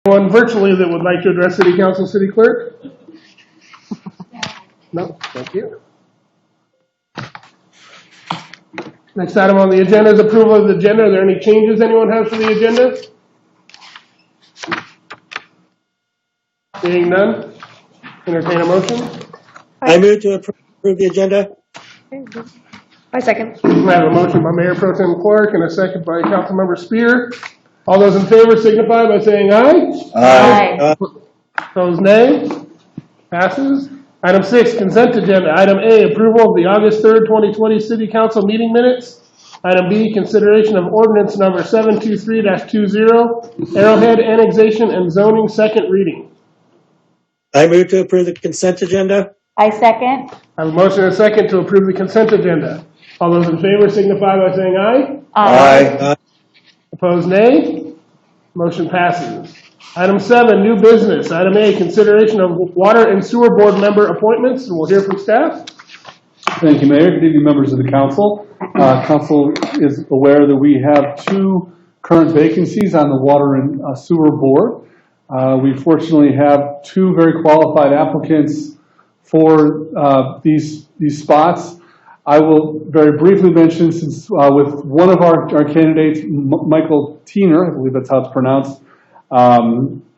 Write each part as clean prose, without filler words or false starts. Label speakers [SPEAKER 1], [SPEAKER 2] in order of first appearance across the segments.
[SPEAKER 1] Anyone virtually that would like to address City Council, City Clerk? No, thank you. Next item on the agenda is approval of the agenda. Are there any changes anyone has for the agenda? Seeing none, entertain a motion.
[SPEAKER 2] I move to approve the agenda.
[SPEAKER 3] I second.
[SPEAKER 1] I have a motion by Mayor Pro Tem Clark and a second by Councilmember Spear. All those in favor signify by saying aye.
[SPEAKER 3] Aye.
[SPEAKER 1] Opposed, nay. Passes. Item 6, consent agenda. Item A, approval of the August 3rd, 2020 City Council meeting minutes. Item B, consideration of ordinance number 723-20, Arrowhead annexation and zoning, second reading.
[SPEAKER 2] I move to approve the consent agenda.
[SPEAKER 3] I second.
[SPEAKER 1] I have a motion and a second to approve the consent agenda. All those in favor signify by saying aye.
[SPEAKER 2] Aye.
[SPEAKER 1] Opposed, nay. Motion passes. Item 7, new business. Item A, consideration of water and sewer board member appointments. And we'll hear from staff.
[SPEAKER 4] Thank you, Mayor. Good evening, members of the council. Council is aware that we have 2 current vacancies on the water and sewer board. We fortunately have 2 very qualified applicants for these spots. I will very briefly mention, since with one of our candidates, Michael Tiener, I believe that's how it's pronounced,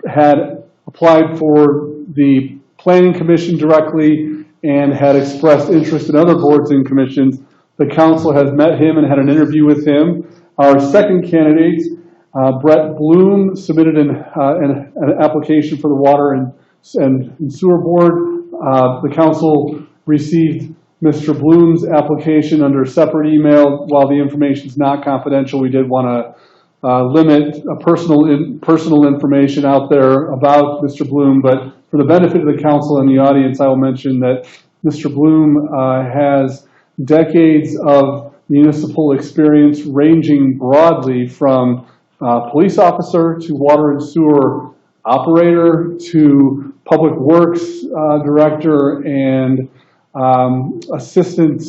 [SPEAKER 4] had applied for the Planning Commission directly and had expressed interest in other boards and commissions. The council has met him and had an interview with him. Our second candidate, Brett Bloom, submitted an application for the Water and Sewer Board. The council received Mr. Bloom's application under separate email. While the information is not confidential, we did want to limit personal information out there about Mr. Bloom, but for the benefit of the council and the audience, I will mention that Mr. Bloom has decades of municipal experience ranging broadly from police officer to water and sewer operator to public works director and assistant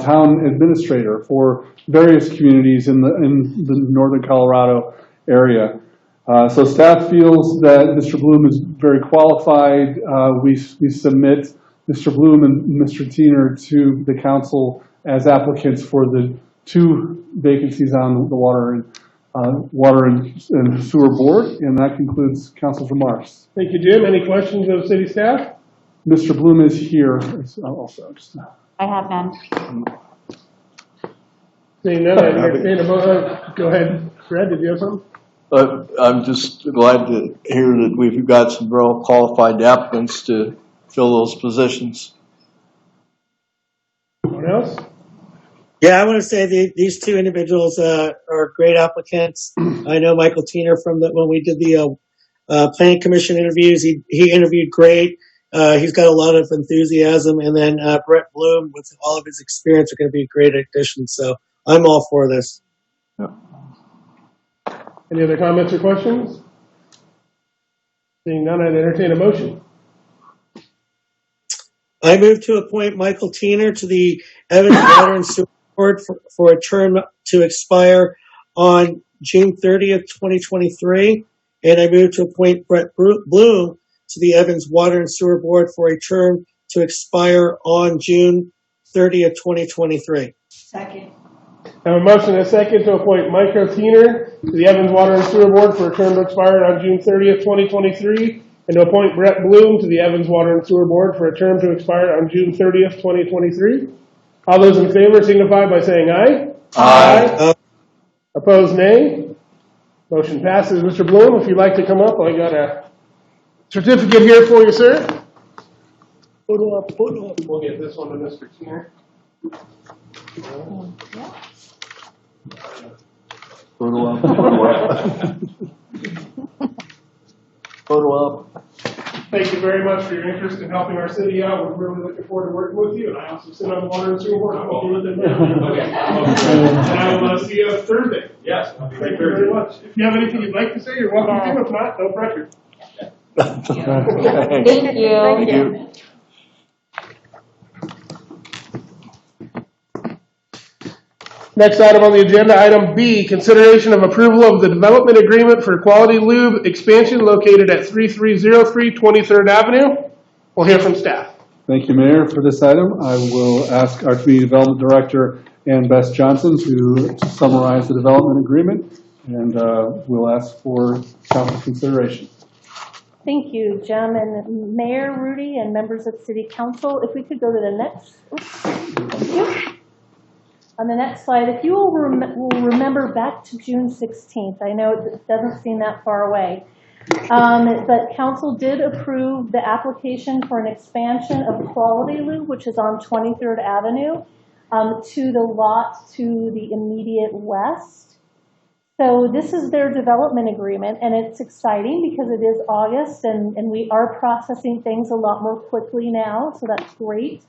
[SPEAKER 4] town administrator for various communities in the northern Colorado area. So staff feels that Mr. Bloom is very qualified. We submit Mr. Bloom and Mr. Tiener to the council as applicants for the 2 vacancies on the water and sewer board, and that concludes council's remarks.
[SPEAKER 1] Thank you, Jim. Any questions of city staff?
[SPEAKER 4] Mr. Bloom is here also.
[SPEAKER 3] I have none.
[SPEAKER 1] Seeing none, I entertain a motion. Go ahead, Fred, did you have something?
[SPEAKER 5] I'm just glad to hear that we've got some real qualified applicants to fill those positions.
[SPEAKER 1] Anyone else?
[SPEAKER 2] Yeah, I want to say these 2 individuals are great applicants. I know Michael Tiener from when we did the Planning Commission interviews. He interviewed great. He's got a lot of enthusiasm, and then Brett Bloom, with all of his experience, are going to be a great addition. So I'm all for this.
[SPEAKER 5] Yeah.
[SPEAKER 1] Any other comments or questions? Seeing none, I'd entertain a motion.
[SPEAKER 2] I move to appoint Michael Tiener to the Evans Water and Sewer Board for a term to expire on June 30th, 2023. And I move to appoint Brett Bloom to the Evans Water and Sewer Board for a term to expire on June 30th, 2023.
[SPEAKER 3] Second.
[SPEAKER 1] I have a motion and a second to appoint Michael Tiener to the Evans Water and Sewer Board for a term to expire on June 30th, 2023, and to appoint Brett Bloom to the Evans Water and Sewer Board for a term to expire on June 30th, 2023. All those in favor signify by saying aye.
[SPEAKER 2] Aye.
[SPEAKER 1] Opposed, nay. Motion passes. Mr. Bloom, if you'd like to come up, I got a certificate here for you, sir. Photo up. We'll get this one to Mr. Tiener.
[SPEAKER 5] Photo up. Photo up.
[SPEAKER 1] Thank you very much for your interest in helping our city out. We're really looking forward to working with you. And I also sit on the Water and Sewer Board. I hope you live in there. And I will see you Thursday. Yes. Thank you very much. If you have anything you'd like to say, you're welcome to. If not, no pressure.
[SPEAKER 3] Thank you.
[SPEAKER 5] Thank you.
[SPEAKER 1] Next item on the agenda, item B, consideration of approval of the development agreement for Quality Lube expansion located at 3303 23rd Avenue. We'll hear from staff.
[SPEAKER 4] Thank you, Mayor. For this item, I will ask our Community Development Director, Ann Bess Johnson, to summarize the development agreement, and we'll ask for council consideration.
[SPEAKER 6] Thank you, Jim and Mayor Rudy and members of City Council. If we could go to the next, thank you. On the next slide, if you will remember back to June 16th, I know it doesn't seem that far away, but council did approve the application for an expansion of Quality Lube, which is on 23rd Avenue, to the lot to the immediate west. So this is their development agreement, and it's exciting because it is August, and we are processing things a lot more quickly now, so that's great.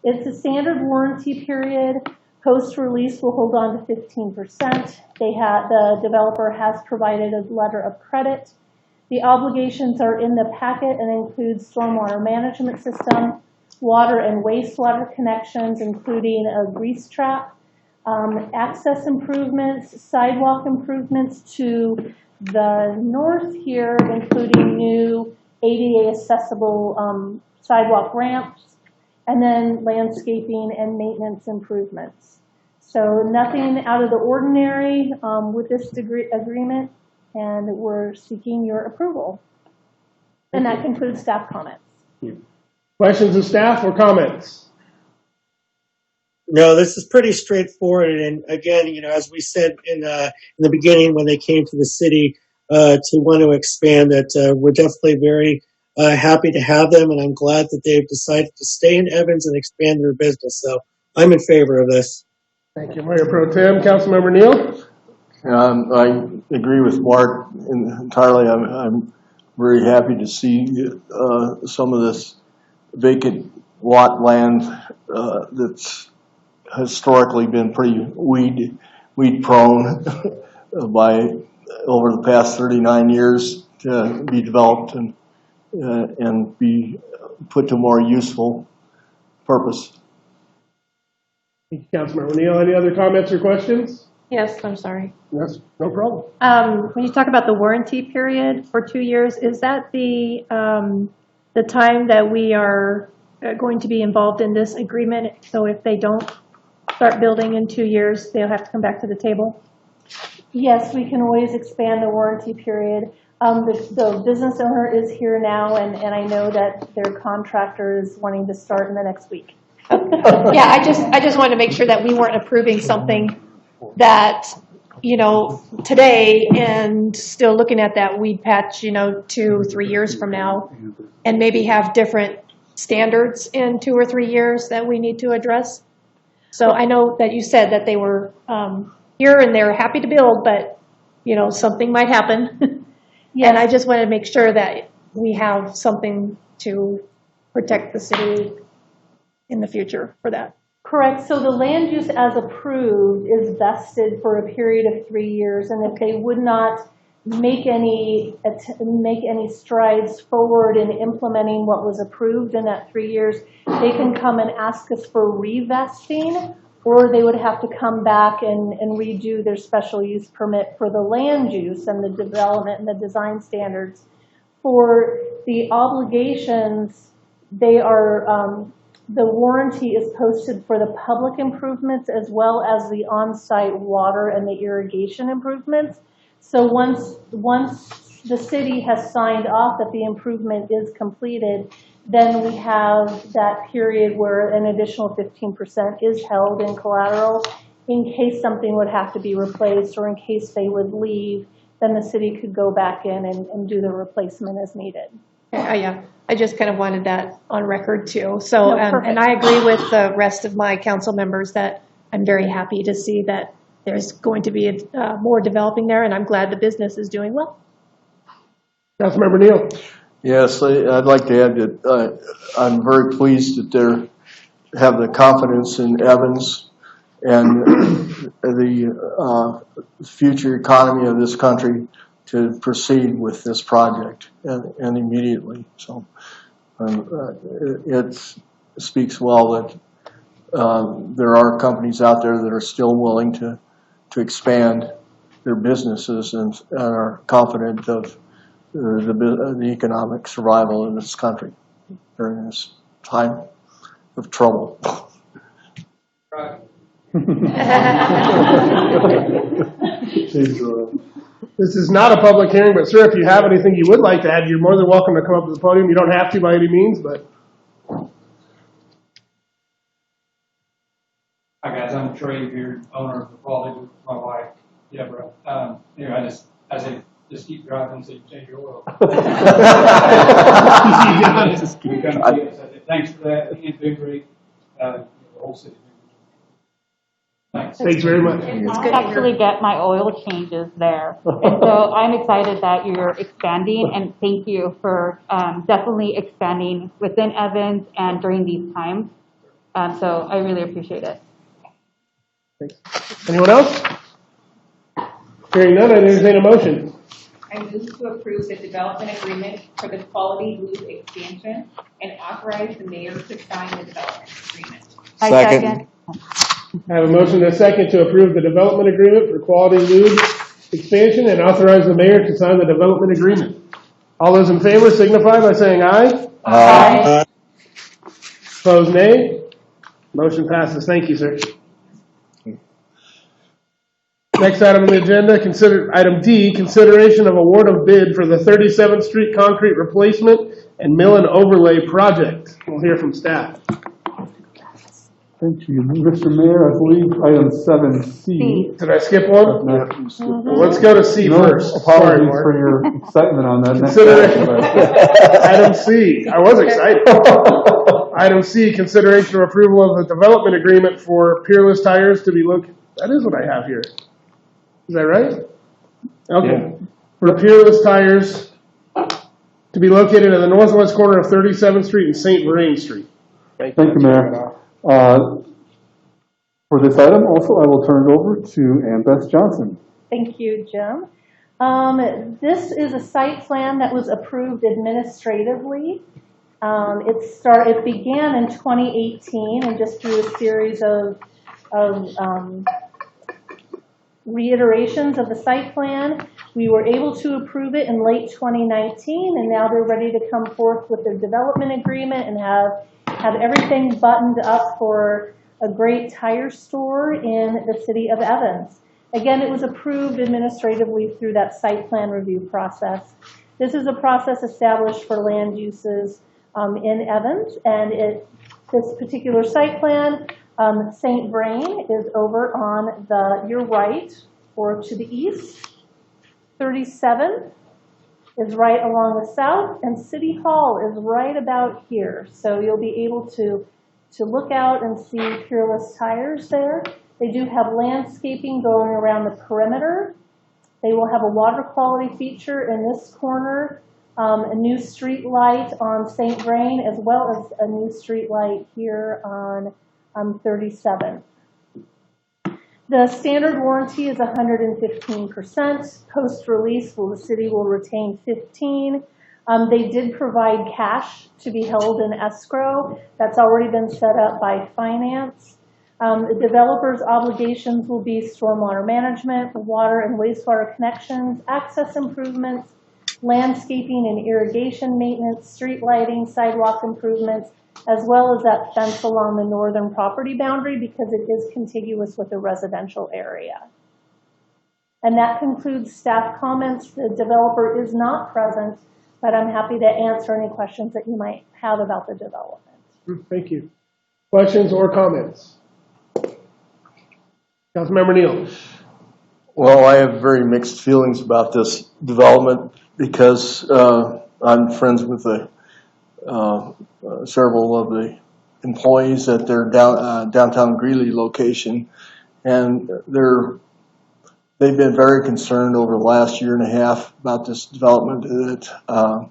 [SPEAKER 6] It's a standard warranty period. Post-release will hold on to 15%. The developer has provided a letter of credit. The obligations are in the packet and include stormwater management system, water and wastewater connections, including a grease trap, access improvements, sidewalk improvements to the north here, including new ADA accessible sidewalk ramps, and then landscaping and maintenance improvements. So nothing out of the ordinary with this agreement, and we're seeking your approval. And that concludes staff comments.
[SPEAKER 1] Questions of staff or comments?
[SPEAKER 2] No, this is pretty straightforward. And again, as we said in the beginning when they came to the city to want to expand, that we're definitely very happy to have them. And I'm glad that they've decided to stay in Evans and expand their business. So I'm in favor of this.
[SPEAKER 1] Thank you, Mayor Pro Tem. Councilmember Neal?
[SPEAKER 5] I agree with Mark entirely. I'm very happy to see some of this vacant lot land that's historically been pretty weed prone by over the past 39 years to be developed and be put to more useful purpose.
[SPEAKER 1] Thank you, Councilmember Neal. Any other comments or questions?
[SPEAKER 7] Yes, I'm sorry.
[SPEAKER 1] Yes, no problem.
[SPEAKER 7] When you talk about the warranty period for 2 years, is that the time that we are going to be involved in this agreement? So if they don't start building in 2 years, they'll have to come back to the table?
[SPEAKER 6] Yes, we can always expand the warranty period. The business owner is here now, and I know that their contractor is wanting to start in the next week.
[SPEAKER 7] Yeah, I just wanted to make sure that we weren't approving something that, today and still looking at that weed patch, 2-3 years from now, and maybe have different standards in 2 or 3 years that we need to address. So I know that you said that they were here and they're happy to build, but, something might happen.
[SPEAKER 6] Yes.
[SPEAKER 7] And I just want to make sure that we have something to protect the city in the future for that.
[SPEAKER 6] Correct. So the land use as approved is vested for a period of 3 years, and if they would not make any strides forward in implementing what was approved in that 3 years, they can come and ask us for revesting, or they would have to come back and redo their special use permit for the land use and the development and the design standards. For the obligations, they are the warranty is posted for the public improvements as well as the on-site water and the irrigation improvements. So once the city has signed off that the improvement is completed, then we have that period where an additional 15% is held in collateral in case something would have to be replaced or in case they would leave, then the city could go back in and do the replacement as needed.
[SPEAKER 7] Yeah, I just kind of wanted that on record too. So,
[SPEAKER 6] No, perfect.
[SPEAKER 7] and I agree with the rest of my council members that I'm very happy to see that there's going to be more developing there, and I'm glad the business is doing well.
[SPEAKER 1] Councilmember Neal?
[SPEAKER 5] Yes, I'd like to add that I'm very pleased that they have the confidence in Evans and the future economy of this country to proceed with this project and immediately. So it speaks well that there are companies out there that are still willing to expand their businesses and are confident of the economic survival in this country during this time of trouble.
[SPEAKER 1] Right.
[SPEAKER 4] Change the-
[SPEAKER 1] This is not a public hearing, but sir, if you have anything you would like to add, you're more than welcome to come up to the podium. You don't have to by any means, but.
[SPEAKER 8] Hi guys, I'm Trey Beard, owner of the Quality with my wife, Deborah. Anyway, I say, just keep driving so you can change your oil.
[SPEAKER 1] Just
[SPEAKER 8] We come to you, so thanks for that, it's been great, the whole city. Thanks.
[SPEAKER 1] Thanks very much.
[SPEAKER 3] I actually get my oil changes there. And so I'm excited that you're expanding, and thank you for definitely expanding within Evans and during these times. So I really appreciate it.
[SPEAKER 1] Anyone else? Hearing none, I entertain a motion.
[SPEAKER 9] I move to approve the development agreement for the Quality Loop expansion and authorize the mayor to sign the development agreement.
[SPEAKER 3] I second.
[SPEAKER 1] I have a motion and a second to approve the development agreement for Quality Lube expansion and authorize the mayor to sign the development agreement. All those in favor signify by saying aye.
[SPEAKER 3] Aye.
[SPEAKER 1] Opposed, nay. Motion passes. Thank you, sir. Next item on the agenda, item D, consideration of award of bid for the 37th Street concrete replacement and mill and overlay project. We'll hear from staff.
[SPEAKER 4] Thank you, Mr. Mayor. I believe item 7C.
[SPEAKER 1] Did I skip one?
[SPEAKER 4] No,
[SPEAKER 1] Well, let's go to C first. Sorry,
[SPEAKER 4] apologies
[SPEAKER 1] Mark.
[SPEAKER 4] for your excitement on that. next
[SPEAKER 1] Consideration.
[SPEAKER 4] item.
[SPEAKER 1] Item C, I was excited. Item C, consideration of approval of the development agreement for Peerless Tires to be that is what I have here. Is that right? Okay. For Peerless Tires to be located in the northwest corner of 37th Street and St. Vrain Street.
[SPEAKER 4] Thank you, Mayor. For this item, also, I will turn it over to Ann Beth Johnson.
[SPEAKER 6] Thank you, Jim. This is a site plan that was approved administratively. It began in 2018 and just through a series of reiterations of the site plan. We were able to approve it in late 2019, and now they're ready to come forth with their development agreement and have everything buttoned up for a great tire store in the city of Evans. Again, it was approved administratively through that site plan review process. This is a process established for land uses in Evans, and this particular site plan, St. Vrain is over on your right or to the east. 37 is right along the south, and City Hall is right about here. So you'll be able to look out and see Peerless Tires there. They do have landscaping going around the perimeter. They will have a water quality feature in this corner, a new street light on St. Vrain, as well as a new street light here on 37. The standard warranty is 115%. Post-release, the city will retain 15%. They did provide cash to be held in escrow. That's already been set up by finance. The developer's obligations will be stormwater management, water and wastewater connections, access improvements, landscaping and irrigation maintenance, street lighting, sidewalk improvements, as well as that fence along the northern property boundary because it is contiguous with a residential area. And that concludes staff comments. The developer is not present, but I'm happy to answer any questions that you might have about the development.
[SPEAKER 1] Thank you. Questions or comments? Councilmember Neal.
[SPEAKER 5] Well, I have very mixed feelings about this development because I'm friends with several of the employees at their downtown Greeley location, and they've been very concerned over the last year and a half about this development. That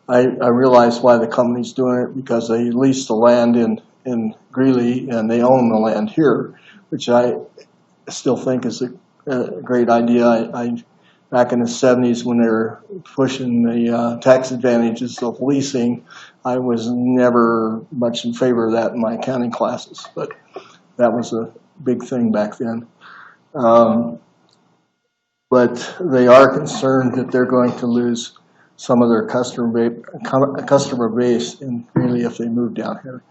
[SPEAKER 5] I realize why the company's doing it, because they lease the land in Greeley and they own the land here, which I still think is a great idea. I back in the 70s when they were pushing the tax advantages of leasing. I was never much in favor of that in my accounting classes, but that was a big thing back then. But they are concerned that they're going to lose some of their customer base in Greeley if they move down here,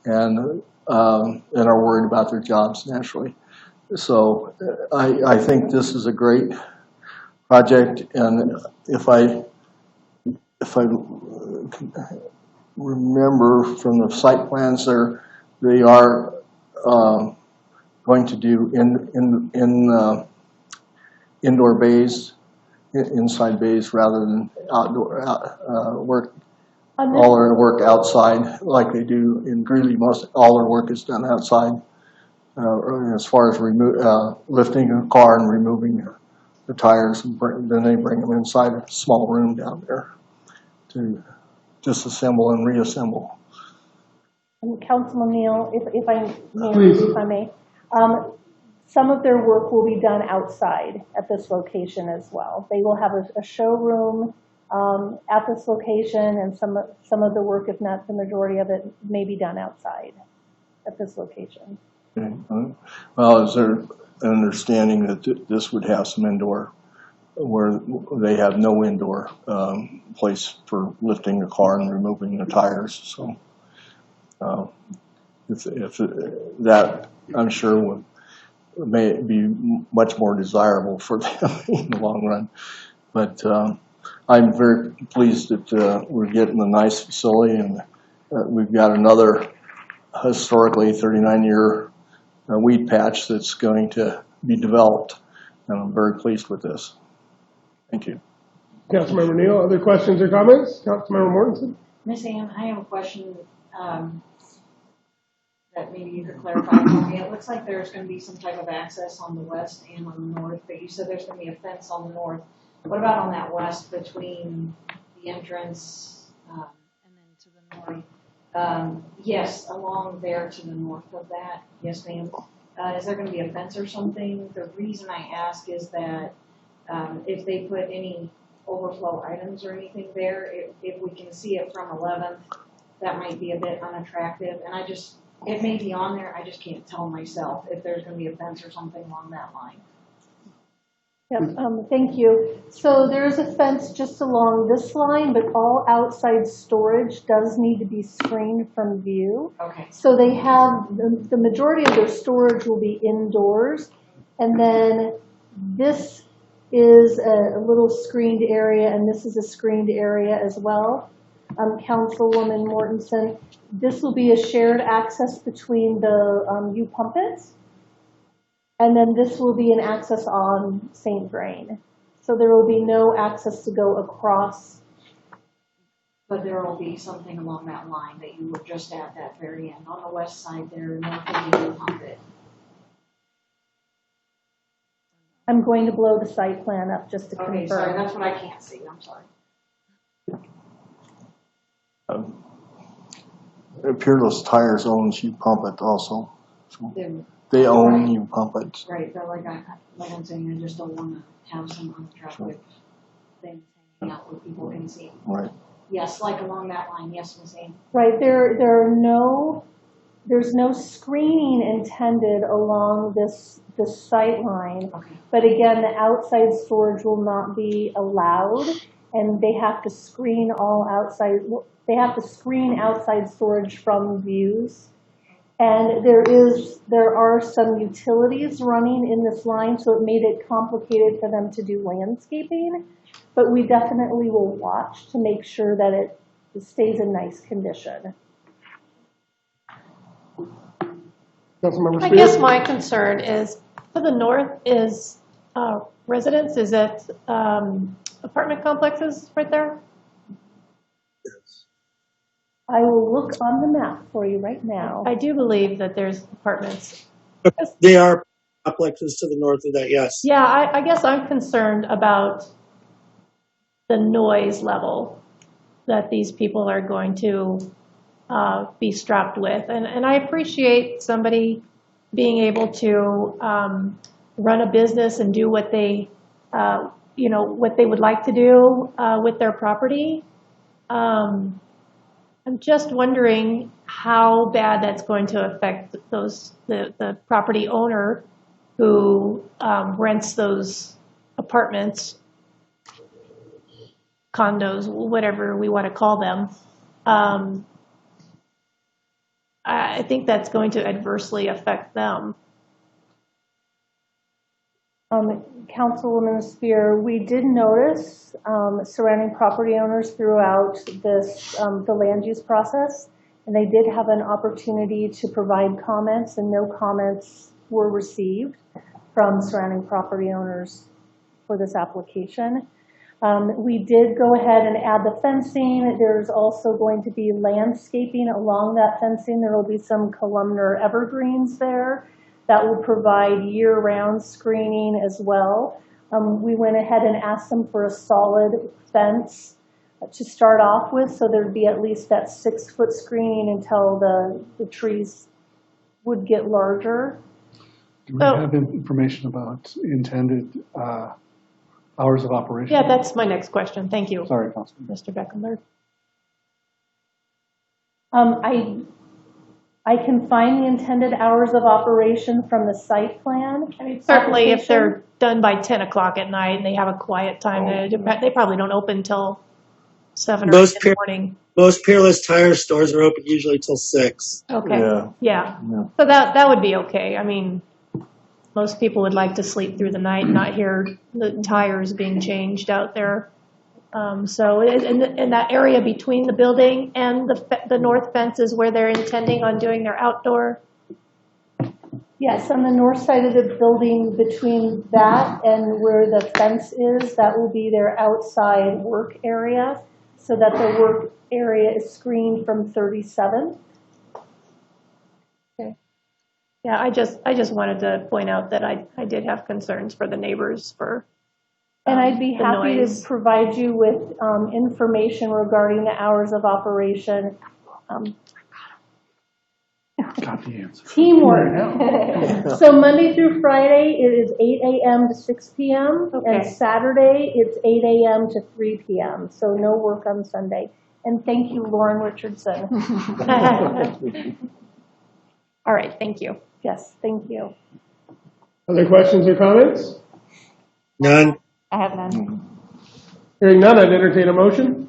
[SPEAKER 5] and are worried about their jobs naturally. So I think this is a great project, and if I remember from the site plans there, they are going to do indoor bays, inside bays rather than outdoor work. All their work outside like they do in Greeley. Most all their work is done outside. As far as lifting a car and removing the tires, and then they bring them inside a small room down there to disassemble and reassemble.
[SPEAKER 6] And Councilman Neal, if I may, some of their work will be done outside at this location as well. They will have a showroom at this location, and some of the work, if not the majority of it, may be done outside at this location.
[SPEAKER 5] Okay. Well, is there an understanding that this would have some indoor, where they have no indoor place for lifting a car and removing the tires? So if that, I'm sure, may be much more desirable for them in the long run. But I'm very pleased that we're getting a nice facility, and we've got another historically 39-year weed patch that's going to be developed, and I'm very pleased with this. Thank you.
[SPEAKER 1] Councilmember Neal, other questions or comments? Councilmember Mortensen?
[SPEAKER 10] Ms. Ann, I have a question that maybe you could clarify for me. It looks like there's going to be some type of access on the west and on the north, but you said there's going to be a fence on the north. What about on that west between the entrance and then to the north? Yes, along there to the north of that. Yes, ma'am. Is there going to be a fence or something? The reason I ask is that if they put any overflow items or anything there, if we can see it from 11th, that might be a bit unattractive. And it may be on there, I just can't tell myself if there's going to be a fence or something along that line.
[SPEAKER 6] Yep, thank you. So there's a fence just along this line, but all outside storage does need to be screened from view.
[SPEAKER 10] Okay.
[SPEAKER 6] So they have, the majority of their storage will be indoors, and then this is a little screened area, and this is a screened area as well. Councilwoman Mortensen, this will be a shared access between the U-Pumpit, and then this will be an access on St. Vrain. So there will be no access to go across.
[SPEAKER 10] But there will be something along that line that you were just at that very end, on the west side there, north of the U-Pumpit.
[SPEAKER 6] I'm going to blow the site plan up just to confirm.
[SPEAKER 10] Okay, sorry, that's what I can't see, I'm sorry.
[SPEAKER 5] Peerless Tires owns U-Pumpit also. So
[SPEAKER 10] Then,
[SPEAKER 5] they own
[SPEAKER 10] right.
[SPEAKER 5] U-Pumpit.
[SPEAKER 10] Right, but like I'm saying, I just don't want to have some unattractive things hanging out where people can see.
[SPEAKER 5] Right.
[SPEAKER 10] Yes, like along that line, yes, Ms. Ann.
[SPEAKER 6] Right, there's no screening intended along this sight line.
[SPEAKER 10] Okay.
[SPEAKER 6] But again, the outside storage will not be allowed, and they have to screen outside storage from views. And there are some utilities running in this line, so it made it complicated for them to do landscaping. But we definitely will watch to make sure that it stays in nice condition.
[SPEAKER 1] Councilmember
[SPEAKER 7] I
[SPEAKER 1] Spear?
[SPEAKER 7] guess my concern is, to the north is residence, is it apartment complexes right there?
[SPEAKER 6] I will look on the map for you right now.
[SPEAKER 7] I do believe that there's apartments.
[SPEAKER 2] They are complexes to the north of that, yes.
[SPEAKER 7] Yeah, I guess I'm concerned about the noise level that these people are going to be strapped with. And I appreciate somebody being able to run a business and do what they you know, what they would like to do with their property. I'm just wondering how bad that's going to affect the property owner who rents those apartments, condos, whatever we want to call them. I think that's going to adversely affect them.
[SPEAKER 6] Councilwoman Spear, we did notice surrounding property owners throughout this, the land use process, and they did have an opportunity to provide comments, and no comments were received from surrounding property owners for this application. We did go ahead and add the fencing. There's also going to be landscaping along that fencing. There will be some columnar evergreens there that will provide year-round screening as well. We went ahead and asked them for a solid fence to start off with, so there'd be at least that 6-foot screening until the trees would get larger.
[SPEAKER 4] Do we have information about intended hours of operation?
[SPEAKER 7] Yeah, that's my next question. Thank you.
[SPEAKER 4] Sorry, Councilman.
[SPEAKER 7] Mr. Beckenberg.
[SPEAKER 6] I can find the intended hours of operation from the site plan.
[SPEAKER 7] I mean, certainly if
[SPEAKER 6] application.
[SPEAKER 7] they're done by 10 o'clock at night and they have a quiet time, they probably don't open till 7 or 8 in the morning.
[SPEAKER 2] Most Peerless Tire stores are open usually till 6.
[SPEAKER 7] Okay,
[SPEAKER 5] Yeah.
[SPEAKER 7] yeah. So that would be okay. I mean, most people would like to sleep through the night and not hear the tires being changed out there. So in that area between the building and the north fence is where they're intending on doing their outdoor.
[SPEAKER 6] Yes, on the north side of the building between that and where the fence is, that will be their outside work area, so that the work area is screened from 37.
[SPEAKER 7] Okay. Yeah, I just wanted to point out that I did have concerns for the neighbors for
[SPEAKER 6] And I'd be
[SPEAKER 7] the
[SPEAKER 6] happy
[SPEAKER 7] noise.
[SPEAKER 6] to provide you with information regarding the hours of operation.
[SPEAKER 4] Got the answer.
[SPEAKER 6] Teamwork. So Monday through Friday, it is 8 a.m. to 6 p.m. And
[SPEAKER 7] Okay.
[SPEAKER 6] Saturday, it's 8 a.m. to 3 p.m. So no work on Sunday. And thank you, Lauren Richardson.
[SPEAKER 7] All right, thank you.
[SPEAKER 6] Yes, thank you.
[SPEAKER 1] Other questions or comments?
[SPEAKER 2] None.
[SPEAKER 3] I have none.
[SPEAKER 1] Hearing none, I'd entertain a motion.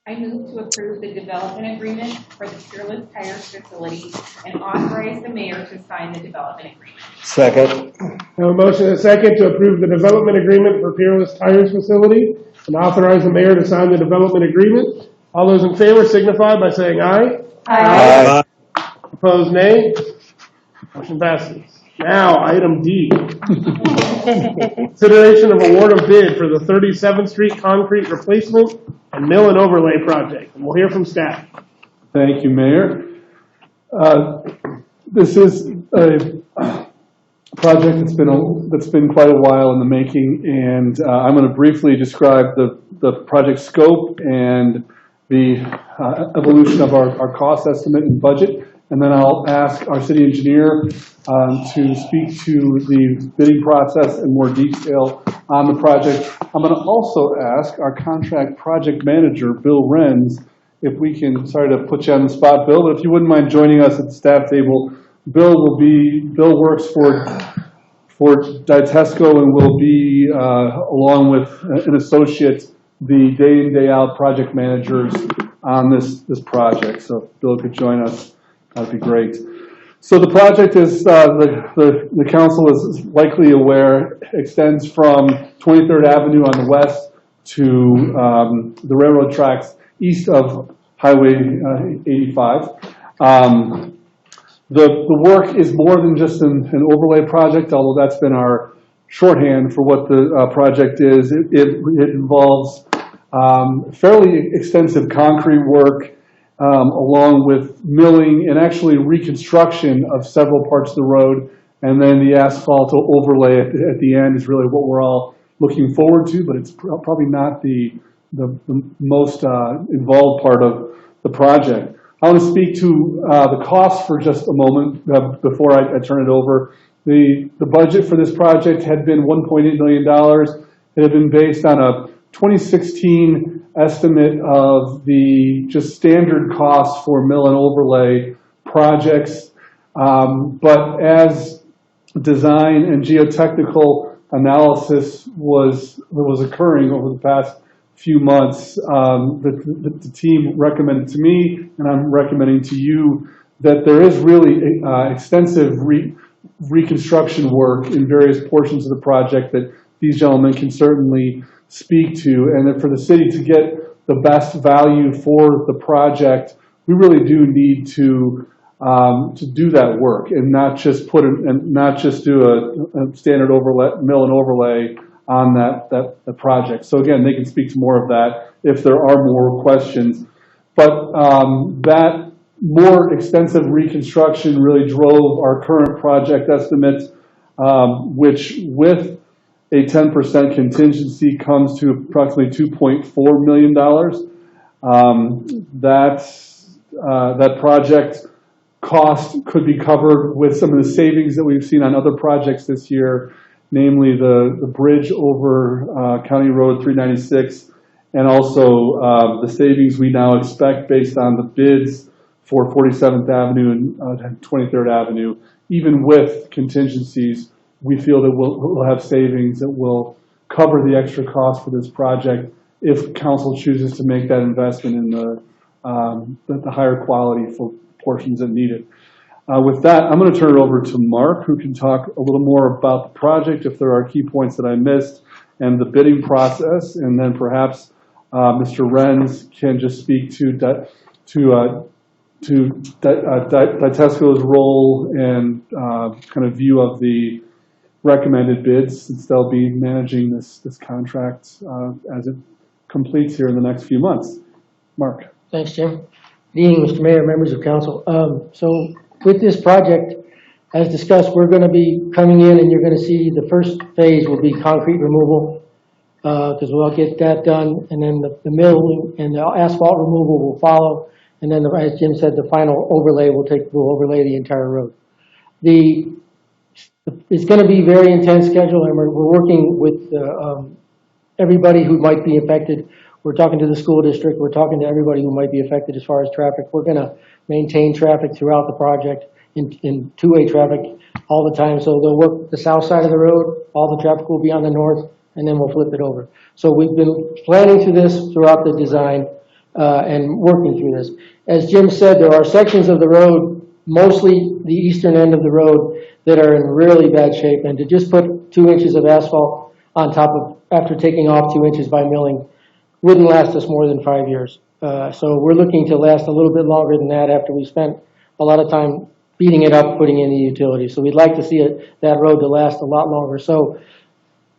[SPEAKER 9] I move to approve the development agreement for the Peerless Tires facility and authorize the mayor to sign the development agreement.
[SPEAKER 5] Second.
[SPEAKER 1] I have a motion and a second to approve the development agreement for Peerless Tires facility and authorize the mayor to sign the development agreement. All those in favor signify by saying aye.
[SPEAKER 5] Aye.
[SPEAKER 1] Opposed, nay. Motion passes. Now, item D. Consideration of award of bid for the 37th Street concrete replacement and mill and overlay project. And we'll hear from staff.
[SPEAKER 4] Thank you, Mayor. This is a project that's been quite a while in the making, and I'm going to briefly describe the project scope and the evolution of our cost estimate and budget, and then I'll ask our city engineer to speak to the bidding process in more detail on the project. I'm going to also ask our contract project manager, Bill Renz, if we can, sorry to put you on the spot, Bill, but if you wouldn't mind joining us at the staff table. Bill works for Ditesco and will be, along with an associate, the day in, day out project managers on this project. So if Bill could join us, that'd be great. So the project is, the council is likely aware, extends from 23rd Avenue on the west to the railroad tracks east of Highway 85. The work is more than just an overlay project, although that's been our shorthand for what the project is. It involves fairly extensive concrete work, along with milling and actually reconstruction of several parts of the road, and then the asphalt overlay at the end is really what we're all looking forward to, but it's probably not the most involved part of the project. I want to speak to the cost for just a moment before I turn it over. The budget for this project had been $1.8 million. It had been based on a 2016 estimate of the just standard costs for mill and overlay projects. But as design and geotechnical analysis was occurring over the past few months, the team recommended to me, and I'm recommending to you, that there is really extensive reconstruction work in various portions of the project that these gentlemen can certainly speak to, and that for the city to get the best value for the project, we really do need to do that work and not just do a standard mill and overlay on the project. So again, they can speak to more of that if there are more questions. But that more extensive reconstruction really drove our current project estimates, which with a 10% contingency comes to approximately $2.4 million. That project cost could be covered with some of the savings that we've seen on other projects this year, namely the bridge over County Road 396, and also the savings we now expect based on the bids for 47th Avenue and 23rd Avenue. Even with contingencies, we feel that we'll have savings that will cover the extra cost for this project if council chooses to make that investment in the higher quality for portions that need it. With that, I'm going to turn it over to Mark, who can talk a little more about the project, if there are key points that I missed, and the bidding process, and then perhaps Mr. Renz can just speak to Ditesco's role and kind of view of the recommended bids, since they'll be managing this contract as it completes here in the next few months. Mark.
[SPEAKER 11] Thanks, Jim. Good evening, Mr. Mayor, members of council. So with this project, as discussed, we're going to be coming in and you're going to see the first phase will be concrete removal, because we'll get that done, and then the mill and the asphalt removal will follow, and then as Jim said, the final overlay will overlay the entire road. It's going to be a very intense schedule, and we're working with everybody who might be affected. We're talking to the school district. We're talking to everybody who might be affected as far as traffic. We're going to maintain traffic throughout the project in two-way traffic all the time. So they'll work the south side of the road. All the traffic will be on the north, and then we'll flip it over. So we've been planning through this throughout the design and working through this. As Jim said, there are sections of the road, mostly the eastern end of the road, that are in really bad shape. And to just put 2 inches of asphalt on top of, after taking off 2 inches by milling, wouldn't last us more than 5 years. So we're looking to last a little bit longer than that after we spent a lot of time beating it up, putting in the utilities. So we'd like to see that road to last a lot longer. So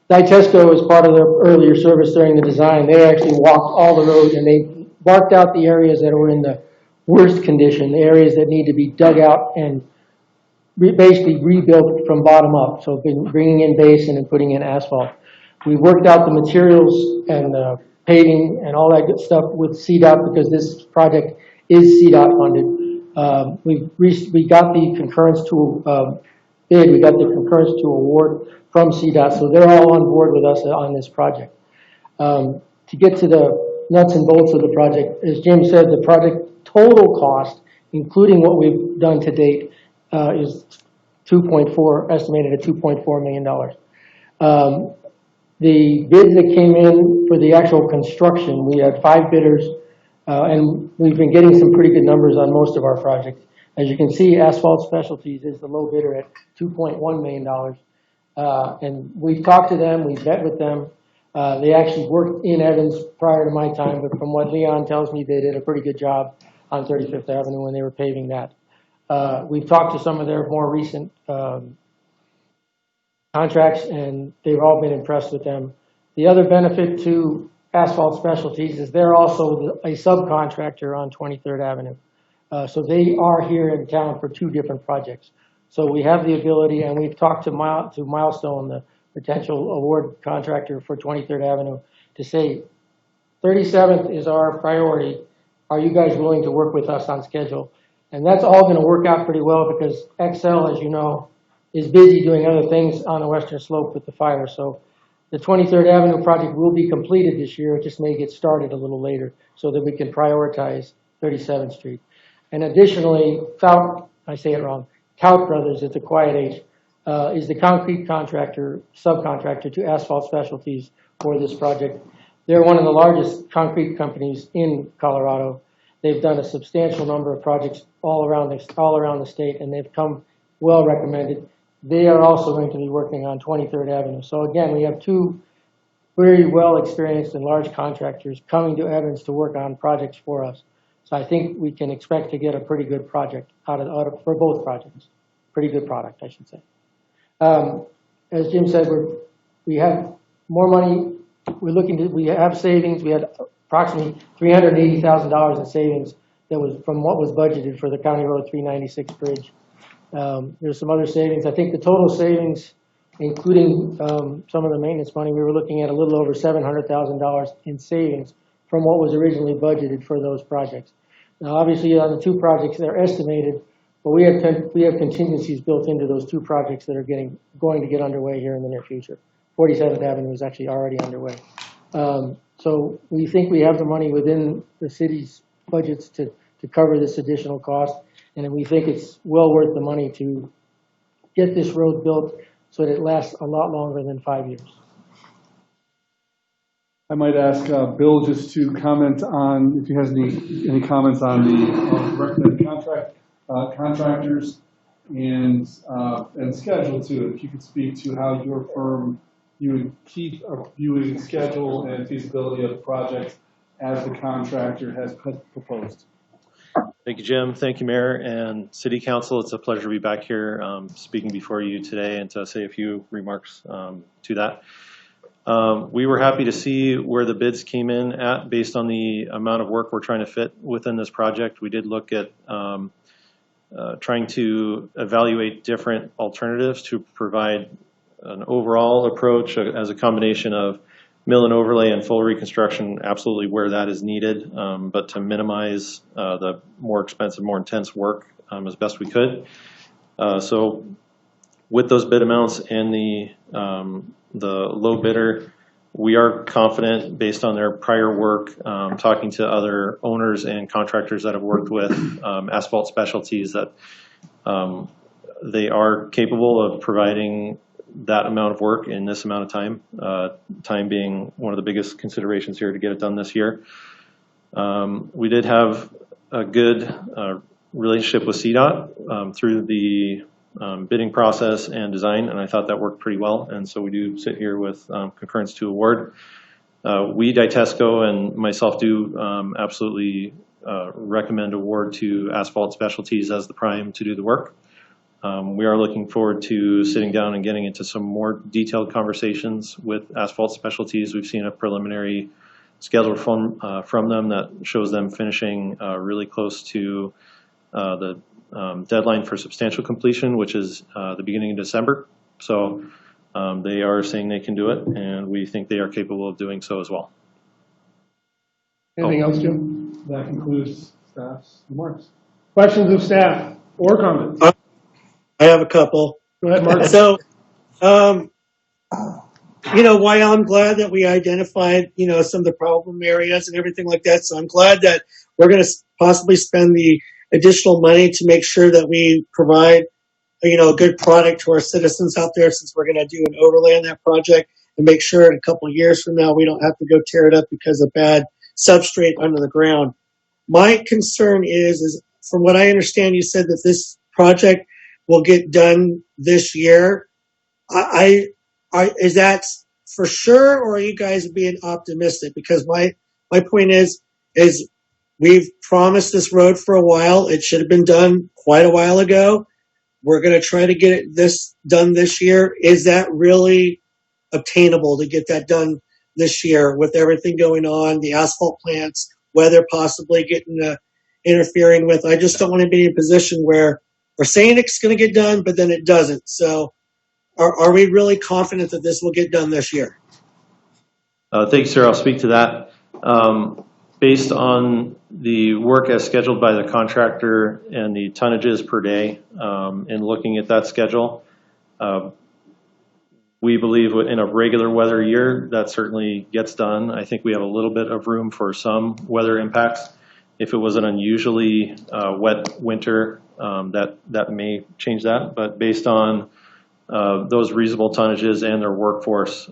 [SPEAKER 11] Ditesco, as part of their earlier service during the design, they actually walked all the road and they marked out the areas that were in the worst condition, the areas that need to be dug out and basically rebuilt from bottom up. So bringing in base and then putting in asphalt. We worked out the materials and paving and all that good stuff with CDOT, because this project is CDOT funded. We got the concurrence to bid, we got the concurrence to award from CDOT, so they're all on board with us on this project. To get to the nuts and bolts of the project, as Jim said, the project total cost, including what we've done to date, is estimated at $2.4 million. The bids that came in for the actual construction, we had 5 bidders, and we've been getting some pretty good numbers on most of our projects. As you can see, Asphalt Specialties is the low bidder at $2.1 million. And we've talked to them, we've met with them. They actually worked in Evans prior to my time, but from what Leon tells me, they did a pretty good job on 35th Avenue when they were paving that. We've talked to some of their more recent contracts, and they've all been impressed with them. The other benefit to Asphalt Specialties is they're also a subcontractor on 23rd Avenue. So they are here in town for 2 different projects. So we have the ability, and we've talked to Milestone, the potential award contractor for 23rd Avenue, to say 37th is our priority. Are you guys willing to work with us on schedule? And that's all going to work out pretty well, because XL, as you know, is busy doing other things on the western slope with the fire. So the 23rd Avenue project will be completed this year. It just may get started a little later so that we can prioritize 37th Street. And additionally, I say it wrong, Tout Brothers at the Quiet Age is the concrete contractor, subcontractor to Asphalt Specialties for this project. They're one of the largest concrete companies in Colorado. They've done a substantial number of projects all around the state, and they've come well recommended. They are also going to be working on 23rd Avenue. So again, we have two very well experienced and large contractors coming to Evans to work on projects for us. So I think we can expect to get a pretty good project out of for both projects. Pretty good product, I should say. As Jim said, we have more money. We have savings. We had approximately $380,000 in savings that was from what was budgeted for the County Road 396 bridge. There's some other savings. I think the total savings, including some of the maintenance money, we were looking at a little over $700,000 in savings from what was originally budgeted for those projects. Now, obviously, on the two projects, they're estimated, but we have contingencies built into those two projects that are going to get underway here in the near future. 47th Avenue is actually already underway. So we think we have the money within the city's budgets to cover this additional cost, and we think it's well worth the money to get this road built so that it lasts a lot longer than 5 years.
[SPEAKER 4] I might ask Bill just to comment on, if he has any comments on the recommended contractors and schedule too. If you could speak to how your firm, you would keep viewing schedule and feasibility of the project as the contractor has proposed.
[SPEAKER 12] Thank you, Jim. Thank you, Mayor and City Council. It's a pleasure to be back here speaking before you today and to say a few remarks to that. We were happy to see where the bids came in at based on the amount of work we're trying to fit within this project. We did look at trying to evaluate different alternatives to provide an overall approach as a combination of mill and overlay and full reconstruction, absolutely where that is needed, but to minimize the more expensive, more intense work as best we could. So with those bid amounts and the low bidder, we are confident based on their prior work, talking to other owners and contractors that have worked with Asphalt Specialties, that they are capable of providing that amount of work in this amount of time, time being one of the biggest considerations here to get it done this year. We did have a good relationship with CDOT through the bidding process and design, and I thought that worked pretty well, and so we do sit here with concurrence to award. We, Ditesco, and myself do absolutely recommend award to Asphalt Specialties as the prime to do the work. We are looking forward to sitting down and getting into some more detailed conversations with Asphalt Specialties. We've seen a preliminary schedule from them that shows them finishing really close to the deadline for substantial completion, which is the beginning of December. So they are saying they can do it, and we think they are capable of doing so as well.
[SPEAKER 1] Anything else, Jim?
[SPEAKER 4] That concludes staff's remarks.
[SPEAKER 1] Questions of staff or comments?
[SPEAKER 2] I have a couple.
[SPEAKER 1] Go ahead, Mark.
[SPEAKER 2] So, why I'm glad that we identified, some of the problem areas and everything like that. So I'm glad that we're going to possibly spend the additional money to make sure that we provide, a good product to our citizens out there, since we're going to do an overlay on that project, and make sure in a couple of years from now we don't have to go tear it up because of bad substrate under the ground. My concern is from what I understand, you said that this project will get done this year. Is that for sure, or are you guys being optimistic? Because my point is we've promised this road for a while. It should have been done quite a while ago. We're going to try to get this done this year. Is that really obtainable to get that done this year with everything going on, the asphalt plants, weather possibly interfering with? I just don't want to be in a position where we're saying it's going to get done, but then it doesn't. So are we really confident that this will get done this year?
[SPEAKER 12] Thank you, sir. I'll speak to that. Based on the work as scheduled by the contractor and the tonnages per day, and looking at that schedule, We believe in a regular weather year, that certainly gets done. I think we have a little bit of room for some weather impacts. If it was an unusually wet winter, that may change that. But based on those reasonable tonnages and their workforce,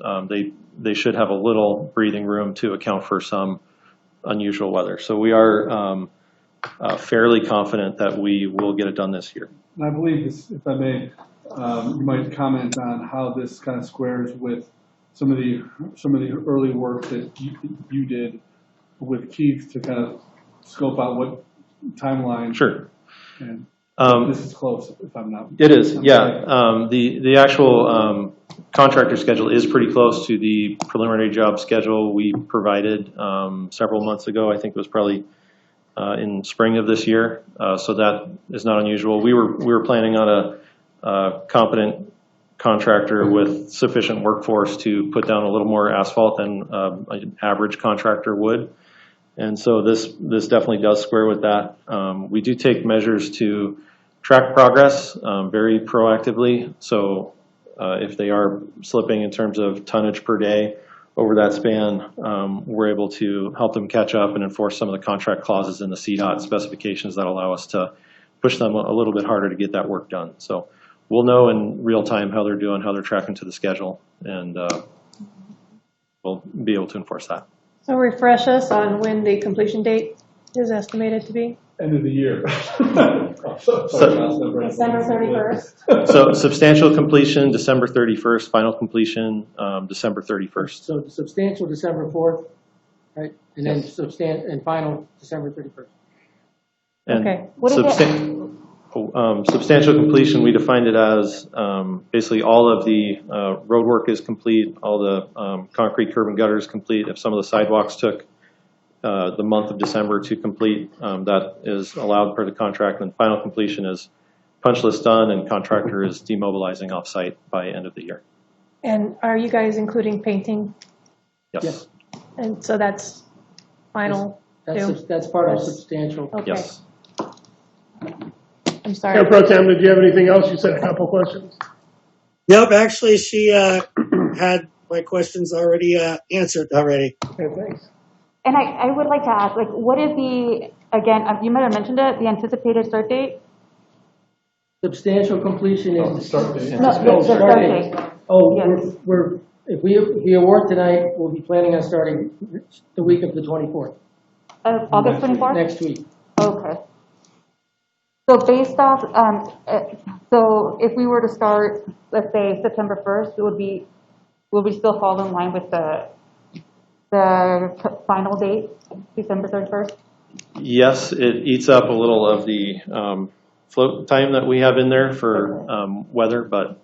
[SPEAKER 12] they should have a little breathing room to account for some unusual weather. So we are fairly confident that we will get it done this year.
[SPEAKER 4] And I believe this, if I may, you might comment on how this kind of squares with some of the early work that you did with Keith to kind of scope out what timeline.
[SPEAKER 12] Sure.
[SPEAKER 4] And this is close, if I'm not.
[SPEAKER 12] It is, yeah. The actual contractor schedule is pretty close to the preliminary job schedule we provided several months ago. I think it was probably in spring of this year, so that is not unusual. We were planning on a competent contractor with sufficient workforce to put down a little more asphalt than an average contractor would. And so this definitely does square with that. We do take measures to track progress very proactively. So if they are slipping in terms of tonnage per day over that span, we're able to help them catch up and enforce some of the contract clauses in the CDOT specifications that allow us to push them a little bit harder to get that work done. So we'll know in real time how they're doing, how they're tracking to the schedule, and we'll be able to enforce that.
[SPEAKER 7] So refresh us on when the completion date is estimated to be?
[SPEAKER 4] End of the year.
[SPEAKER 7] December 31st.
[SPEAKER 12] So substantial completion, December 31st, final completion, December 31st.
[SPEAKER 11] So substantial December 4th, right? And then and final December 31st.
[SPEAKER 12] And
[SPEAKER 7] Okay.
[SPEAKER 3] What is
[SPEAKER 12] substantial completion, we defined it as basically all of the road work is complete, all the concrete curb and gutter is complete. If some of the sidewalks took the month of December to complete, that is allowed per the contract. And final completion is punch list done and contractor is demobilizing offsite by end of the year.
[SPEAKER 7] And are you guys including painting?
[SPEAKER 12] Yes.
[SPEAKER 11] Yes.
[SPEAKER 7] And so that's final too?
[SPEAKER 11] That's part of substantial.
[SPEAKER 7] Okay.
[SPEAKER 12] Yes.
[SPEAKER 7] I'm sorry.
[SPEAKER 1] Mayor Pro Tem, did you have anything else? You said a couple questions.
[SPEAKER 2] Nope, actually, she had my questions already answered already.
[SPEAKER 1] Okay, thanks.
[SPEAKER 3] And I would like to ask, like, what is the, again, you might have mentioned it, the anticipated start date?
[SPEAKER 11] Substantial completion is.
[SPEAKER 4] Start date.
[SPEAKER 3] No, the start date.
[SPEAKER 11] Oh,
[SPEAKER 3] Yes.
[SPEAKER 11] if we award tonight, we'll be planning on starting the week of the 24th.
[SPEAKER 3] August 24th?
[SPEAKER 11] Next week.
[SPEAKER 3] Okay. So based off, so if we were to start, let's say September 1st, will we still fall in line with the final date, December 31st?
[SPEAKER 12] Yes, it eats up a little of the float time that we have in there for weather, but